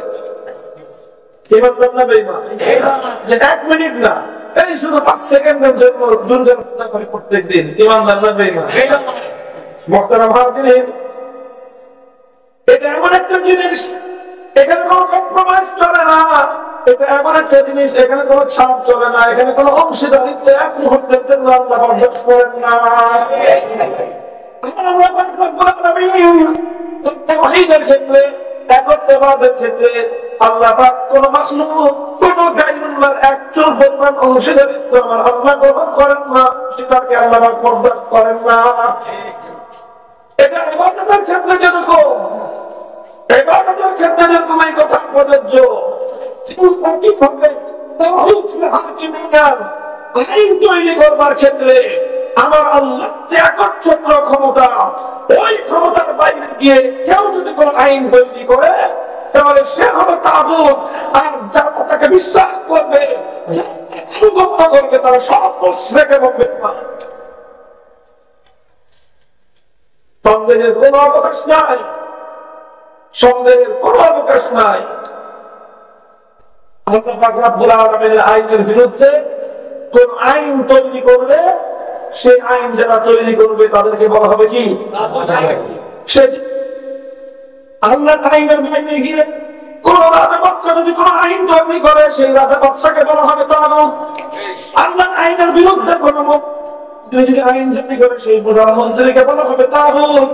ঈমানদার না বেঈমান? যে 1 মিনিট না, এই শুধু 5 সেকেন্ডের জন্য দুর্গার পূজা করে প্রত্যেকদিন, ঈমানদার না বেঈমান? মুহতারাম হাজিরিন, এটা এমন একটা জিনিস এখানে কোনো কম্প্রোমাইজ চলে না, এটা এমন একটা জিনিস এখানে কোনো ছাড় চলে না, এখানে কোনো অংশীদারিত্ব এক মুহূর্তের জন্য আল্লাহ বরদাস্ত করেন না। আল্লাহ পাক রব্বুল আলামিন তাওহীদের ক্ষেত্রে, একত্ববাদের ক্ষেত্রে আল্লাহ পাক কোন মাখলুক, কোন গায়রুল্লাহর একচুল পরিমাণ অংশীদারিত্ব আমার আল্লাহ গ্রহণ করেন না, সেটাকে আল্লাহ পাক বরদাস্ত করেন না। এটা ইবাদতের ক্ষেত্রে যেরকম, ইবাদতের ক্ষেত্রে যেরকম এই কথা প্রযোজ্য, আইন তৈরি করবার ক্ষেত্রে আমার আল্লাহ যে একচ্ছত্র ক্ষমতা, ওই ক্ষমতার বাইরে গিয়ে কেউ যদি কোন আইন তৈরি করে তাহলে সে হলো তাগুত। আর যারা তাকে বিশ্বাস করবে, অনুগত করবে, তারা সব মুশরিক এবং বেঈমান। সন্দেহের কোন অবকাশ নাই, সন্দেহের কোন অবকাশ নাই। আল্লাহ পাক রব্বুল আলামিনের আইনের বিরুদ্ধে কোন আইন তৈরি করলে সেই আইন যারা তৈরি করবে তাদেরকে বলা হবে কি? সে আল্লাহর আইনের বাইরে গিয়ে কোন রাজা বাদশা যদি কোন আইন তৈরি করে সেই রাজা বাদশাকে বলা হবে তাগুত। আল্লাহর আইনের বিরুদ্ধে কোন যদি আইন জারি করে সেই প্রধানমন্ত্রীকে বলা হবে তাগুত।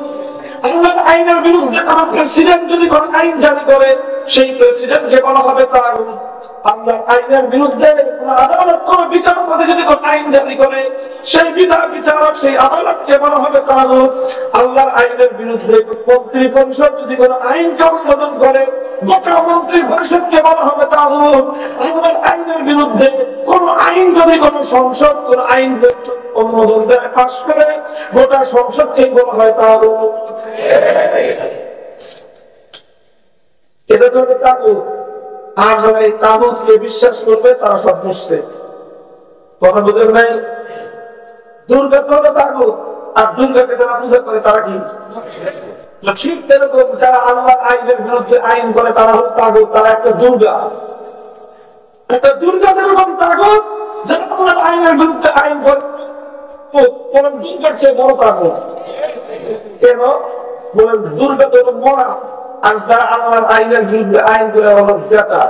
আল্লাহর আইনের বিরুদ্ধে কোন প্রেসিডেন্ট যদি কোন আইন জারি করে সেই প্রেসিডেন্টকে বলা হবে তাগুত। আল্লাহর আইনের বিরুদ্ধে কোন আদালত, কোন বিচারপতি যদি কোন আইন জারি করে সেই বিচারক, সেই আদালতকে বলা হবে তাগুত। আল্লাহর আইনের বিরুদ্ধে মন্ত্রী পরিষদ যদি কোন আইনকে অনুমোদন করে গোটা মন্ত্রী পরিষদকে বলা হবে তাগুত। আল্লাহর আইনের বিরুদ্ধে কোন আইন যদি কোন সংসদ কোন আইন অনুমোদন দেয়, পাশ করে, গোটা সংসদকেই বলা হয় তাগুত। এটা তো তাগুত। আর যারা এই তাগুতকে বিশ্বাস করবে তারা সব মুশরিক। কথা বুঝেন নাই? দুর্গা তো তাগুত, আর দুর্গাকে যারা পূজা করে তারা কি? ঠিক এরকম যারা আল্লাহর আইনের বিরুদ্ধে আইন করে তারা হল তাগুত, তারা একটা দুর্গা। একটা দুর্গা যেরকম তাগুত, যারা আল্লাহর আইনের বিরুদ্ধে আইন করে কোন দুর্গার চেয়ে বড় তাগুত। কেন বলেন? দুর্গা তো মরা, আর যারা আল্লাহর আইনের বিরুদ্ধে আইন করে হলো জেতা।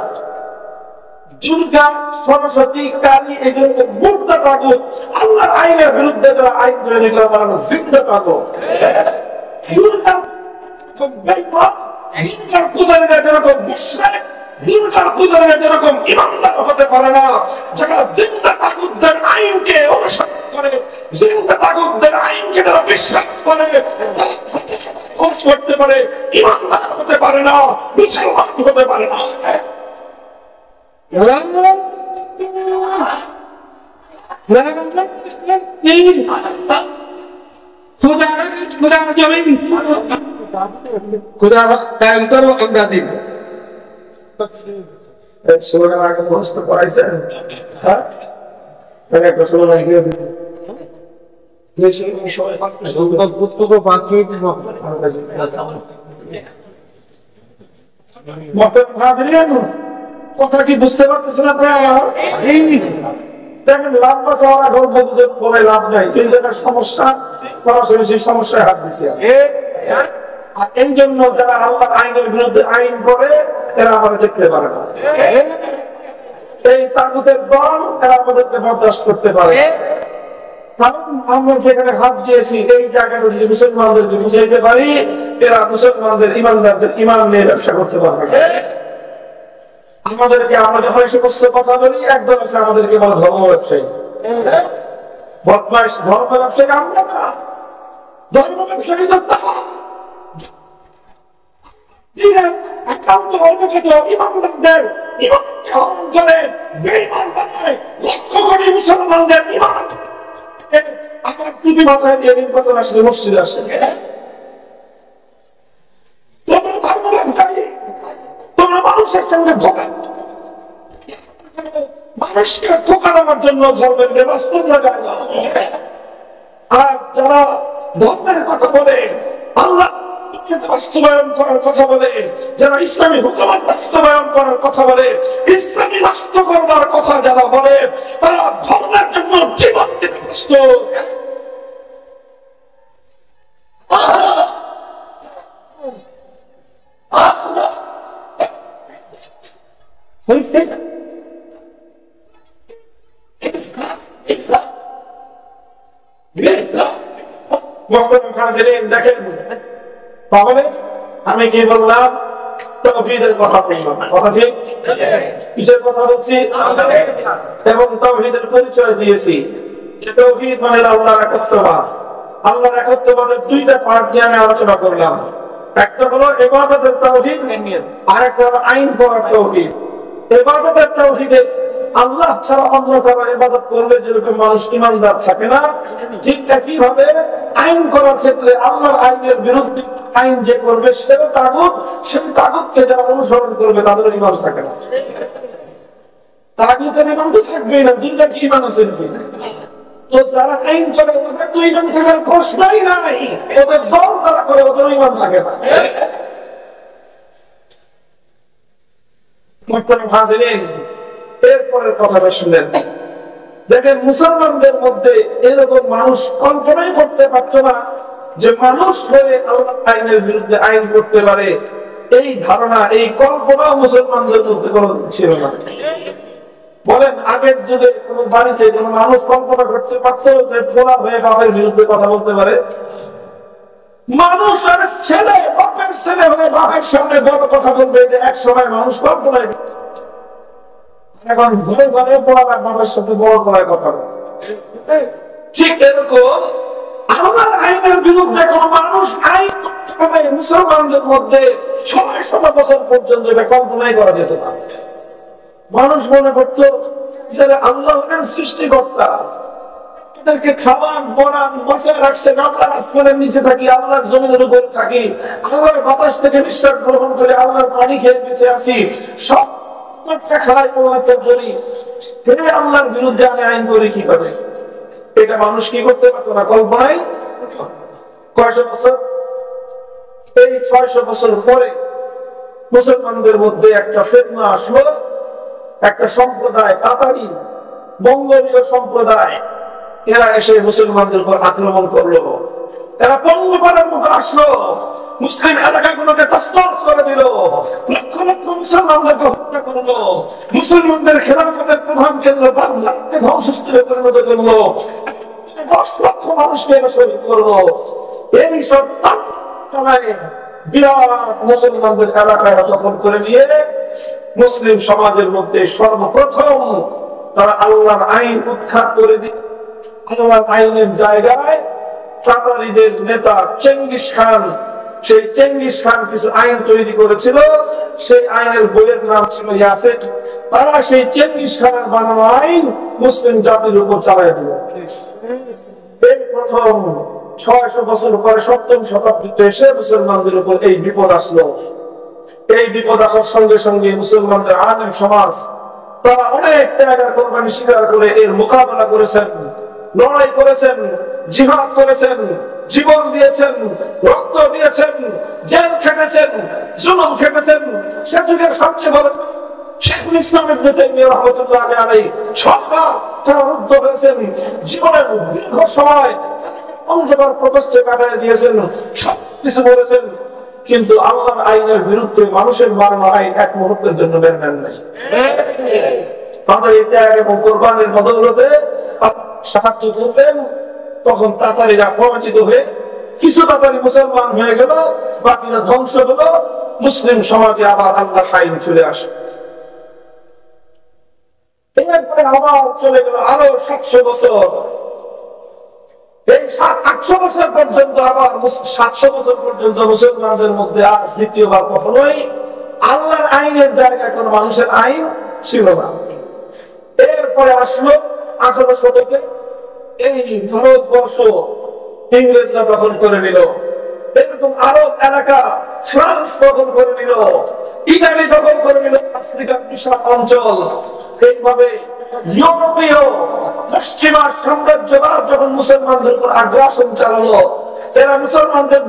দুর্গা, সরস্বতী, কালী এগুলো মূর্তা তাগুত। আল্লাহর আইনের বিরুদ্ধে যারা আইন তৈরি করে তারা হলো জিন্দা তাগুত। দুর্গার পূজারীরা যেরকম মুশরিক, দুর্গার পূজারীরা যেরকম ঈমানদার হতে পারে না, যারা জিন্দা তাগুতদের আইনকে অনুসরণ করে, জিন্দা তাগুতদের আইনকে যারা বিশ্বাস করে, করতে পারে, ঈমানদার হতে পারে না, মুসলমান হতে পারে না। খুদা কায়েম করো, আমরা দিব। ষোলোটা আগে মুখস্থ করাইছেন? একটা সময় লাগিয়ে কথা কি বুঝতে পারতেছেন আপনারা? দেখেন লম্বা চওড়া গল্প গুজব বলে লাভ নাই, সেই জায়গার সমস্যা সরাসরি সেই সমস্যায় হাত দিচ্ছে। আর এই জন্য যারা আল্লাহর আইনের বিরুদ্ধে আইন করে এরা আমাদের দেখতে পারে না। এই তাগুতের দল এরা আমাদেরকে বরদাস্ত করতে পারে। কারণ আমরা যেখানে হাত দিয়েছি এই জায়গাটা যদি মুসলমানদেরকে বুঝাইতে পারি, এরা মুসলমানদের ইমানদারদের ইমান নিয়ে ব্যবসা করতে পারবে না। আমাদেরকে আমরা যখন এই সমস্ত কথা বলি একদম আছে আমাদেরকে বলে ধর্ম ব্যবসায়ী, বদমাইশ। ধর্ম ব্যবসায়ী আমরা না, ধর্ম ব্যবসায়ী তো তারা একান্ত অবগত ইমানদারদের ইমানকে হরণ করে বেঈমান বানায়, লক্ষ কোটি মুসলমানদের ইমান আমার টুপি মাথায় দিয়ে নির্বাচন আসলে মসজিদে আসে। তোমরা ধর্ম ব্যবসায়ী, তোমরা মানুষের সঙ্গে ধোকা, মানুষকে ধোকা দেওয়ার জন্য ধর্মের ব্যবস্থা লাগায় দাও। আর যারা ধর্মের কথা বলে, আল্লাহ বাস্তবায়ন করার কথা বলে, যারা ইসলামী হুকুমত বাস্তবায়ন করার কথা বলে, ইসলামী রাষ্ট্র করবার কথা যারা বলে, তারা ধর্মের জন্য জীবন দিতে প্রস্তুত। দেখেন, তাহলে আমি কি বললাম? তাওহীদের কথা বললাম, কথা ঠিক? কিসের কথা বলছি? এবং তাওহীদের পরিচয় দিয়েছি। তাওহীদ মানে আল্লাহর একত্ববাদ। আল্লাহর একত্ববাদের দুইটা পার্ট নিয়ে আমি আলোচনা করলাম। একটা হলো ইবাদতের তাওহীদ, আর একটা হলো আইন করার তাওহীদ। ইবাদতের তাওহীদে আল্লাহ ছাড়া অন্য কারো ইবাদত করলে যেরকম মানুষ ইমানদার থাকে না, ঠিক একইভাবে আইন করার ক্ষেত্রে আল্লাহর আইনের বিরুদ্ধে আইন যে করবে সেও তাগুত, সেই তাগুতকে যারা অনুসরণ করবে তাদের ইমান থাকে না। তাগুতের ইমান তো থাকবেই না, দুইটা কি ইমান আছে? তো যারা আইন করে ওদের তো ইমান থাকার প্রশ্নই নাই, ওদের দল যারা করে ওদের ইমান থাকে না। এরপরের কথাটা শুনেন। দেখেন, মুসলমানদের মধ্যে এরকম মানুষ কল্পনাই করতে পারতো না যে মানুষ হয়ে আল্লাহ আইনের বিরুদ্ধে আইন করতে পারে। এই ধারণা, এই কল্পনা মুসলমানদের মধ্যে কোনোদিন ছিল না। বলেন, আগের যুগে কোন বাড়িতে কোন মানুষ কল্পনা করতে পারতো যে ফোলা হয়ে বাপের বিরুদ্ধে কথা বলতে পারে? মানুষ আর ছেলে, বাপের ছেলে হয়ে বাপের সামনে বড় কথা বলবে, যে এক সময় মানুষ কল্পনায়। এখন ঘরে ঘরে পড়া বাবার সাথে বড় করার কথা। ঠিক এরকম আল্লাহর আইনের বিরুদ্ধে কোন মানুষ আইন করতে পারে মুসলমানদের মধ্যে ৬০০ বছর পর্যন্ত এটা কল্পনাই করা যেত না। মানুষ মনে করত যে আল্লাহ হলেন সৃষ্টিকর্তা, আমাদেরকে খাওয়ান, পরান, বাঁচায় রাখছেন, আল্লাহর আসমানের নিচে থাকি, আল্লাহর জমিনের উপরে থাকি, আল্লাহর বাতাস থেকে নিঃশ্বাস গ্রহণ করে আল্লাহর পানি খেয়ে বেঁচে আছি, সব আল্লাহর বিরুদ্ধে আমি আইন করে কি করে? এটা মানুষ কি করতে পারতো না, কল্পনায়। কয়শো বছর, এই ৬০০ বছর পরে মুসলমানদের মধ্যে একটা ফিতনা আসলো। একটা সম্প্রদায়, তাতারি মঙ্গোলীয় সম্প্রদায়, এরা এসে মুসলমানদের উপর আক্রমণ করলো। এরা পঙ্গপালের মতো আসলো, মুসলিম এলাকাগুলোকে তছনছ করে দিল, লক্ষ লক্ষ মুসলমানদেরকে হত্যা করলো, মুসলমানদের খেলাফতের প্রধান কেন্দ্র বাগদাদকে ধ্বংসস্তূপে পরিণত করলো, 10 লক্ষ মানুষকে এরা শহীদ করলো। এই সব বিরাট মুসলমানদের এলাকায় দখল করে নিয়ে মুসলিম সমাজের মধ্যে সর্বপ্রথম তারা আল্লাহর আইন উৎখাত করে দিয়ে আল্লাহর আইনের জায়গায় তাতারিদের নেতা চেঙ্গিস খান, সেই চেঙ্গিস খান কিছু আইন তৈরি করেছিল। সেই আইনের বইয়ের নাম ছিল ইয়াসিন। তারা সেই চেঙ্গিস খানের বানানো আইন মুসলিম জাতির উপর চালায় দিল। এই প্রথম ৬০০ বছর পরে ৭ম শতাব্দীতে এসে মুসলমানদের উপর এই বিপদ আসলো। এই বিপদ আসার সঙ্গে সঙ্গে মুসলমানদের আলেম সমাজ তারা অনেক ত্যাগ আর কোরবানি স্বীকার করে এর মোকাবেলা করেছেন, লড়াই করেছেন, জিহাদ করেছেন, জীবন দিয়েছেন, রক্ত দিয়েছেন, জেল খেটেছেন, জুলুম খেটেছেন। সে যুগের সবচেয়ে বড় শেখুল ইসলাম ইবনে তাইমিয়া রাহমাতুল্লাহ আলাইহি সরকার কারারুদ্ধ হয়েছেন, জীবনের দীর্ঘ সময় অন্ধকার প্রকোষ্ঠে কাটিয়ে দিয়েছেন, সবকিছু বলেছেন, কিন্তু আল্লাহর আইনের বিরুদ্ধে মানুষের বানানো আইন এক মুহূর্তের জন্য মেনে নেন নাই। তাদের এই ত্যাগ এবং কোরবানির বদৌলতে সাহায্য করতেন। তখন তাতারিরা পরাজিত হয়ে কিছু তাতারি মুসলমান হয়ে গেল, বাকিরা ধ্বংস হলো, মুসলিম সমাজে আবার আল্লাহর আইন ফিরে আসে। এরপরে আবার চলে গেল আরো 700 বছর। এই 700-800 বছর পর্যন্ত আবার 700 বছর পর্যন্ত মুসলমানদের মধ্যে আর দ্বিতীয়বার কখনোই আল্লাহর আইনের জায়গায় কোন মানুষের আইন ছিল না। এরপরে আসলো 18 শতকে এই ভারতবর্ষ ইংরেজরা দখল করে নিল, এরকম আরব এলাকা ফ্রান্স দখল করে নিল, ইতালি দখল করে নিল, আফ্রিকার বিশাল অঞ্চল। এইভাবে ইউরোপীয় পশ্চিমা সাম্রাজ্যবাদ যখন মুসলমানদের উপর আগ্রাসন চালালো, এরা মুসলমানদের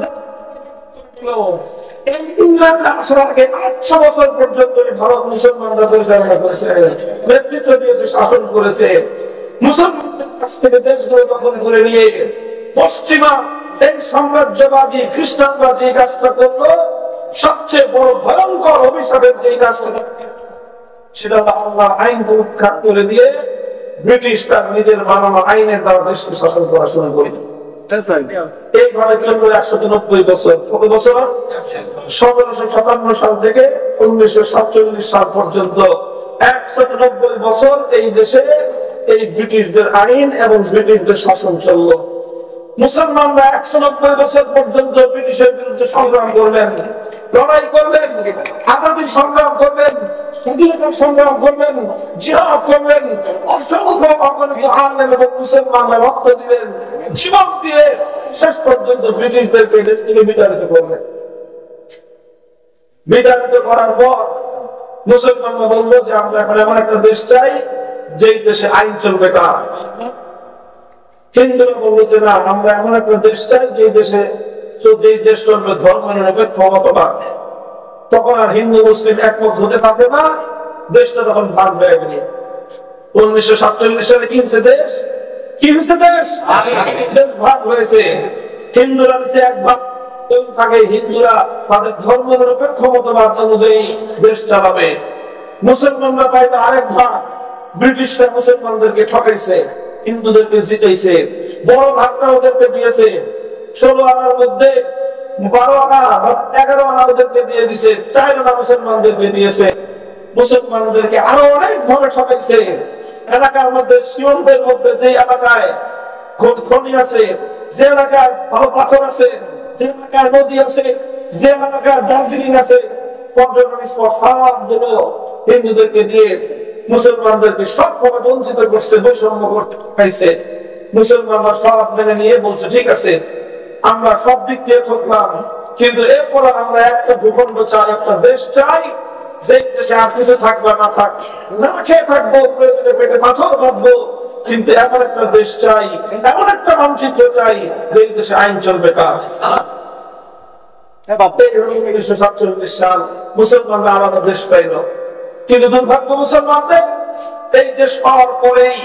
ইংরেজরা আসার আগে 800 বছর পর্যন্ত ভারত মুসলমানরা পরিচালনা করেছে, নেতৃত্ব দিয়েছে, শাসন করেছে। মুসলমানদের কাছ থেকে দেশগুলো দখল করে নিয়ে পশ্চিমা এই সাম্রাজ্যবাদী খ্রিস্টানরা যে কাজটা করলো, সবচেয়ে বড় ভয়ঙ্কর অভিশাপের যে কাজটা, সেটা আল্লাহর আইনকে উৎখাত করে দিয়ে ব্রিটিশ তার নিজের বানানো আইনের দ্বারা দেশকে শাসন করা শুরু করে। এইভাবে চলল 190 বছর। কত বছর? 1757 সাল থেকে 1947 সাল পর্যন্ত 190 বছর এই দেশে এই ব্রিটিশদের আইন এবং ব্রিটিশদের শাসন চলল। মুসলমানরা 190 বছর পর্যন্ত ব্রিটিশের বিরুদ্ধে সংগ্রাম করলেন, লড়াই করলেন, আজাদী সংগ্রাম করলেন, স্বাধীনতার সংগ্রাম করলেন, জিহাদ করলেন, অসংখ্য অগণিত আলেম এবং মুসলমানরা রক্ত দিলেন, জীবন দিয়ে শেষ পর্যন্ত ব্রিটিশদেরকে দেশ থেকে বিতাড়িত করলেন। বিতাড়িত করার পর মুসলমানরা বলল যে আমরা এখন এমন একটা দেশ চাই যেই দেশে আইন চলবে কার। হিন্দুরা বলল যে না, আমরা এমন একটা দেশ চাই যেই দেশে যেই দেশ চলবে ধর্ম নিরপেক্ষ মতবাদ। তখন আর হিন্দু মুসলিম একমত হতে পারবে না, দেশটা তখন ভাগ হয়ে গেল। 1947 সালে কিনছে দেশ, কি হয়েছে দেশ ভাগ হয়েছে। হিন্দুরা নিচে এক ভাগ, ওই ভাগে হিন্দুরা তাদের ধর্ম নিরপেক্ষ মতবাদ অনুযায়ী দেশ চালাবে। মুসলমানরা পাইতো আরেক ভাগ, ব্রিটিশরা মুসলমানদেরকে ঠকাইছে, হিন্দুদেরকে জিতাইছে, বড় ভাগটা ওদেরকে দিয়েছে। 16 আনার মধ্যে 12 আনা 11 আনা ওদেরকে দিয়ে দিয়েছে, 4 আনা মুসলমানদেরকে দিয়েছে। মুসলমানদেরকে আরো অনেক ভাবে ঠকাইছে। এলাকার মধ্যে সীমান্তের মধ্যে যে এলাকায় খনি আছে, যে এলাকায় ভালো পাথর আছে, যে এলাকায় নদী আছে, যে এলাকায় দার্জিলিং আছে, পর্যটন স্পট সবগুলো হিন্দুদেরকে দিয়ে মুসলমানদেরকে সবভাবে বঞ্চিত করছে, বৈষম্য করছে। মুসলমানরা সব মেনে নিয়ে বলছে ঠিক আছে, আমরা সব দিক দিয়ে ঠকলাম, কিন্তু এরপর আমরা একটা ভূখণ্ড চাই, একটা দেশ চাই, যে দেশে আর কিছু থাকবে না থাক, না খেয়ে থাকবো, প্রয়োজনে পেটে পাথর বাঁধবো, কিন্তু এমন একটা দেশ চাই, এমন একটা মানচিত্র চাই যে দেশে আইন চলবে কার। 1947 সাল মুসলমানরা আলাদা দেশ পাইল, কিন্তু দুর্ভাগ্য মুসলমানদের এই দেশ পাওয়ার পরেই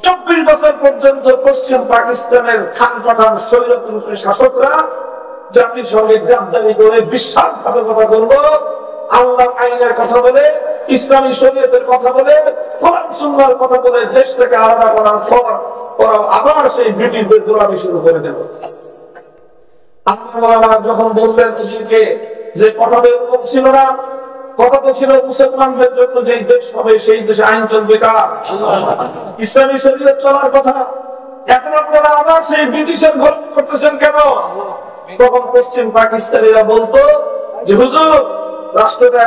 24 বছর পর্যন্ত পশ্চিম পাকিস্তানের খান পাঠান স্বৈরতন্ত্রী শাসকরা জাতির সঙ্গে গাদ্দারি করে বিশ্বাসভাবে কথা বলবো, আল্লাহর আইনের কথা বলে, ইসলামী শরীয়তের কথা বলে, কোরআন সুন্নাহর কথা বলে দেশ থেকে আলাদা করার পর ওরা আবার সেই ব্রিটিশদের গোলামি শুরু করে দেব। আল্লাহ যখন বললেন ওদেরকে যে কথা এরকম ছিল না, কথা তো ছিল মুসলমানদের জন্য যেই দেশ হবে সেই দেশে আইন চলবে কার, ইসলামী শরীয়ত চলার কথা। এখন আপনারা আবার সেই ব্রিটিশের গোলামি করতেছেন কেন? তখন পশ্চিম পাকিস্তানিরা বলতো যে হুজুর, রাষ্ট্রটা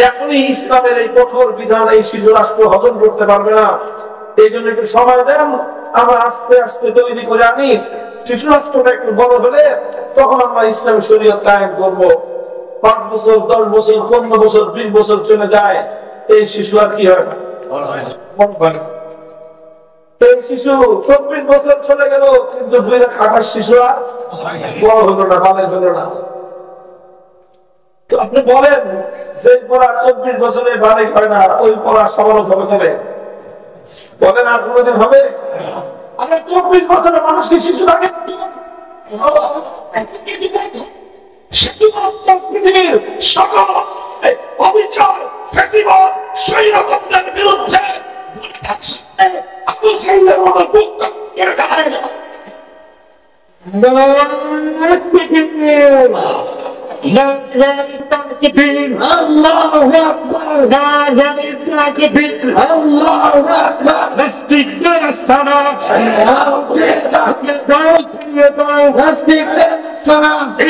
এখনই ইসলামের এই কঠোর বিধান এই শিশু রাষ্ট্র হজম করতে পারবে না, এই জন্য একটু সময় দেন, আমরা আস্তে আস্তে তৈরি করে আনি, শিশু রাষ্ট্রটা একটু বড় হলে তখন আমরা ইসলামী শরীয়ত কায়েম করবো। 5 বছর 10 বছর 15 বছর 20 বছর চলে যায়, এই শিশু আর কি হয় না, এই শিশু 24 বছর চলে গেল, কিন্তু দুইটা খাটার শিশু আর বড় হলো না, বালের হলো না। তো আপনি বলেন যে পড়া 24 বছরে বালিক হয় না, ওই পড়া সমালোচ হবে কবে? বলেন আর কোনদিন হবে? আমরা 24 বছরের মানুষ কি শিশু থাকে? পৃথিবীর সকল অবিচার ফ্যাসিবাদ স্বৈরতন্ত্রের বিরুদ্ধে আবু সাইদের মতো বুক করে দাঁড়ায় না।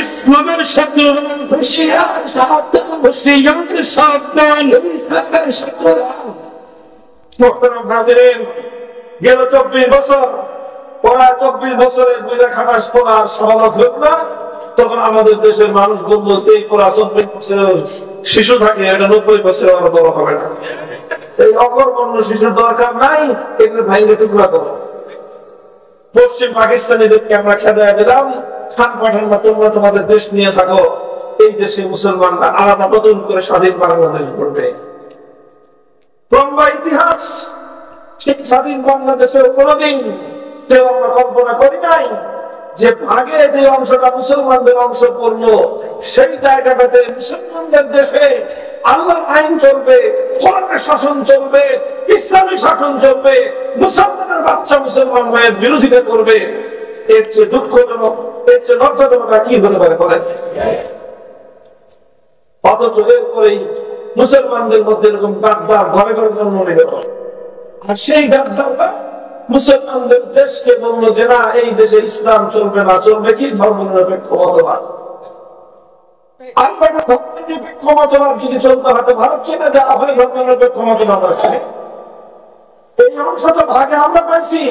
ইসলামের শত্রু সাবধান। গেল 24 বছর, পড়া 24 বছরের দুইটা খাটাস পড়া সমালোচ হোক না, তখন আমাদের দেশের মানুষ বলল যে পড়া 24 বছরের শিশু থাকে, এটা 90 বছর আর বড় হবে না। এই অকর্মণ্য শিশুর দরকার নাই, এগুলো ভাইকে টুকরা করো। পশ্চিম পাকিস্তানিদেরকে আমরা খেদায় দিলাম, খান পাঠান না, তোমরা তোমাদের দেশ নিয়ে থাকো, এই দেশে মুসলমানরা আলাদা নতুন করে স্বাধীন বাংলাদেশ করবে। লম্বা ইতিহাস, সেই স্বাধীন বাংলাদেশেও কোনদিন কেউ আমরা কল্পনা করি নাই যে ভাগে যে অংশটা মুসলমানদের অংশ পড়লো, সেই জায়গাটাতে মুসলমানদের দেশে আল্লাহর আইন চলবে, কোরআনের শাসন চলবে, ইসলামী শাসন চলবে, মুসলমানের বাচ্চা মুসলমান হয়ে বিরোধিতা করবে। এর চেয়ে দুঃখজনক, এর চেয়ে লজ্জাজনক কি হতে পারে বলেন? অথচ এরপরেই মুসলমানদের মধ্যে এরকম গাদ্দার ঘরে ঘরে জন্ম নিল, আর সেই গাদ্দাররা মুসলমানদের দেশকে বললো যে না, এই দেশে ইসলাম চলবে না, চলবে কি ধর্মনিরপেক্ষ মতবাদ। আর ধর্মনিরপেক্ষ মতবাদ যদি চলতে হতো, ভারত চলে যা আপনি ধর্মনিরপেক্ষ মতবাদ আছে, এই অংশটা ভাগে আমরা পাইছি,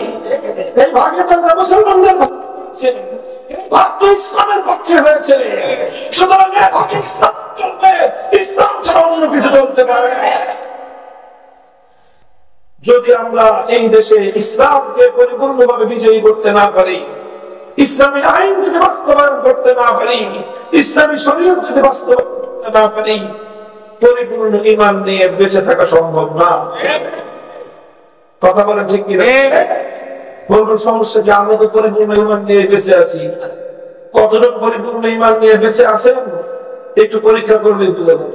এই ভাগে তো আমরা মুসলমানদের ভাগ তো ইসলামের পক্ষে হয়েছে, সুতরাং ইসলাম চলবে, ইসলাম ছাড়া অন্য কিছু চলতে পারে। যদি আমরা এই দেশে ইসলামকে পরিপূর্ণভাবে বিজয়ী করতে না পারি, ইসলামী আইন যদি বাস্তবায়ন করতে না পারি, ইসলামী শরীয়ত যদি বাস্তবায়ন করতে না পারি, পরিপূর্ণ ঈমান নিয়ে বেঁচে থাকা সম্ভব না। কথা বলেন ঠিক কি না? বলবো সমস্যা কি, আমরা তো পরিপূর্ণ ঈমান নিয়ে বেঁচে আছি। কতটুকু পরিপূর্ণ ঈমান নিয়ে বেঁচে আছেন একটু পরীক্ষা করলে বুঝে যাবে।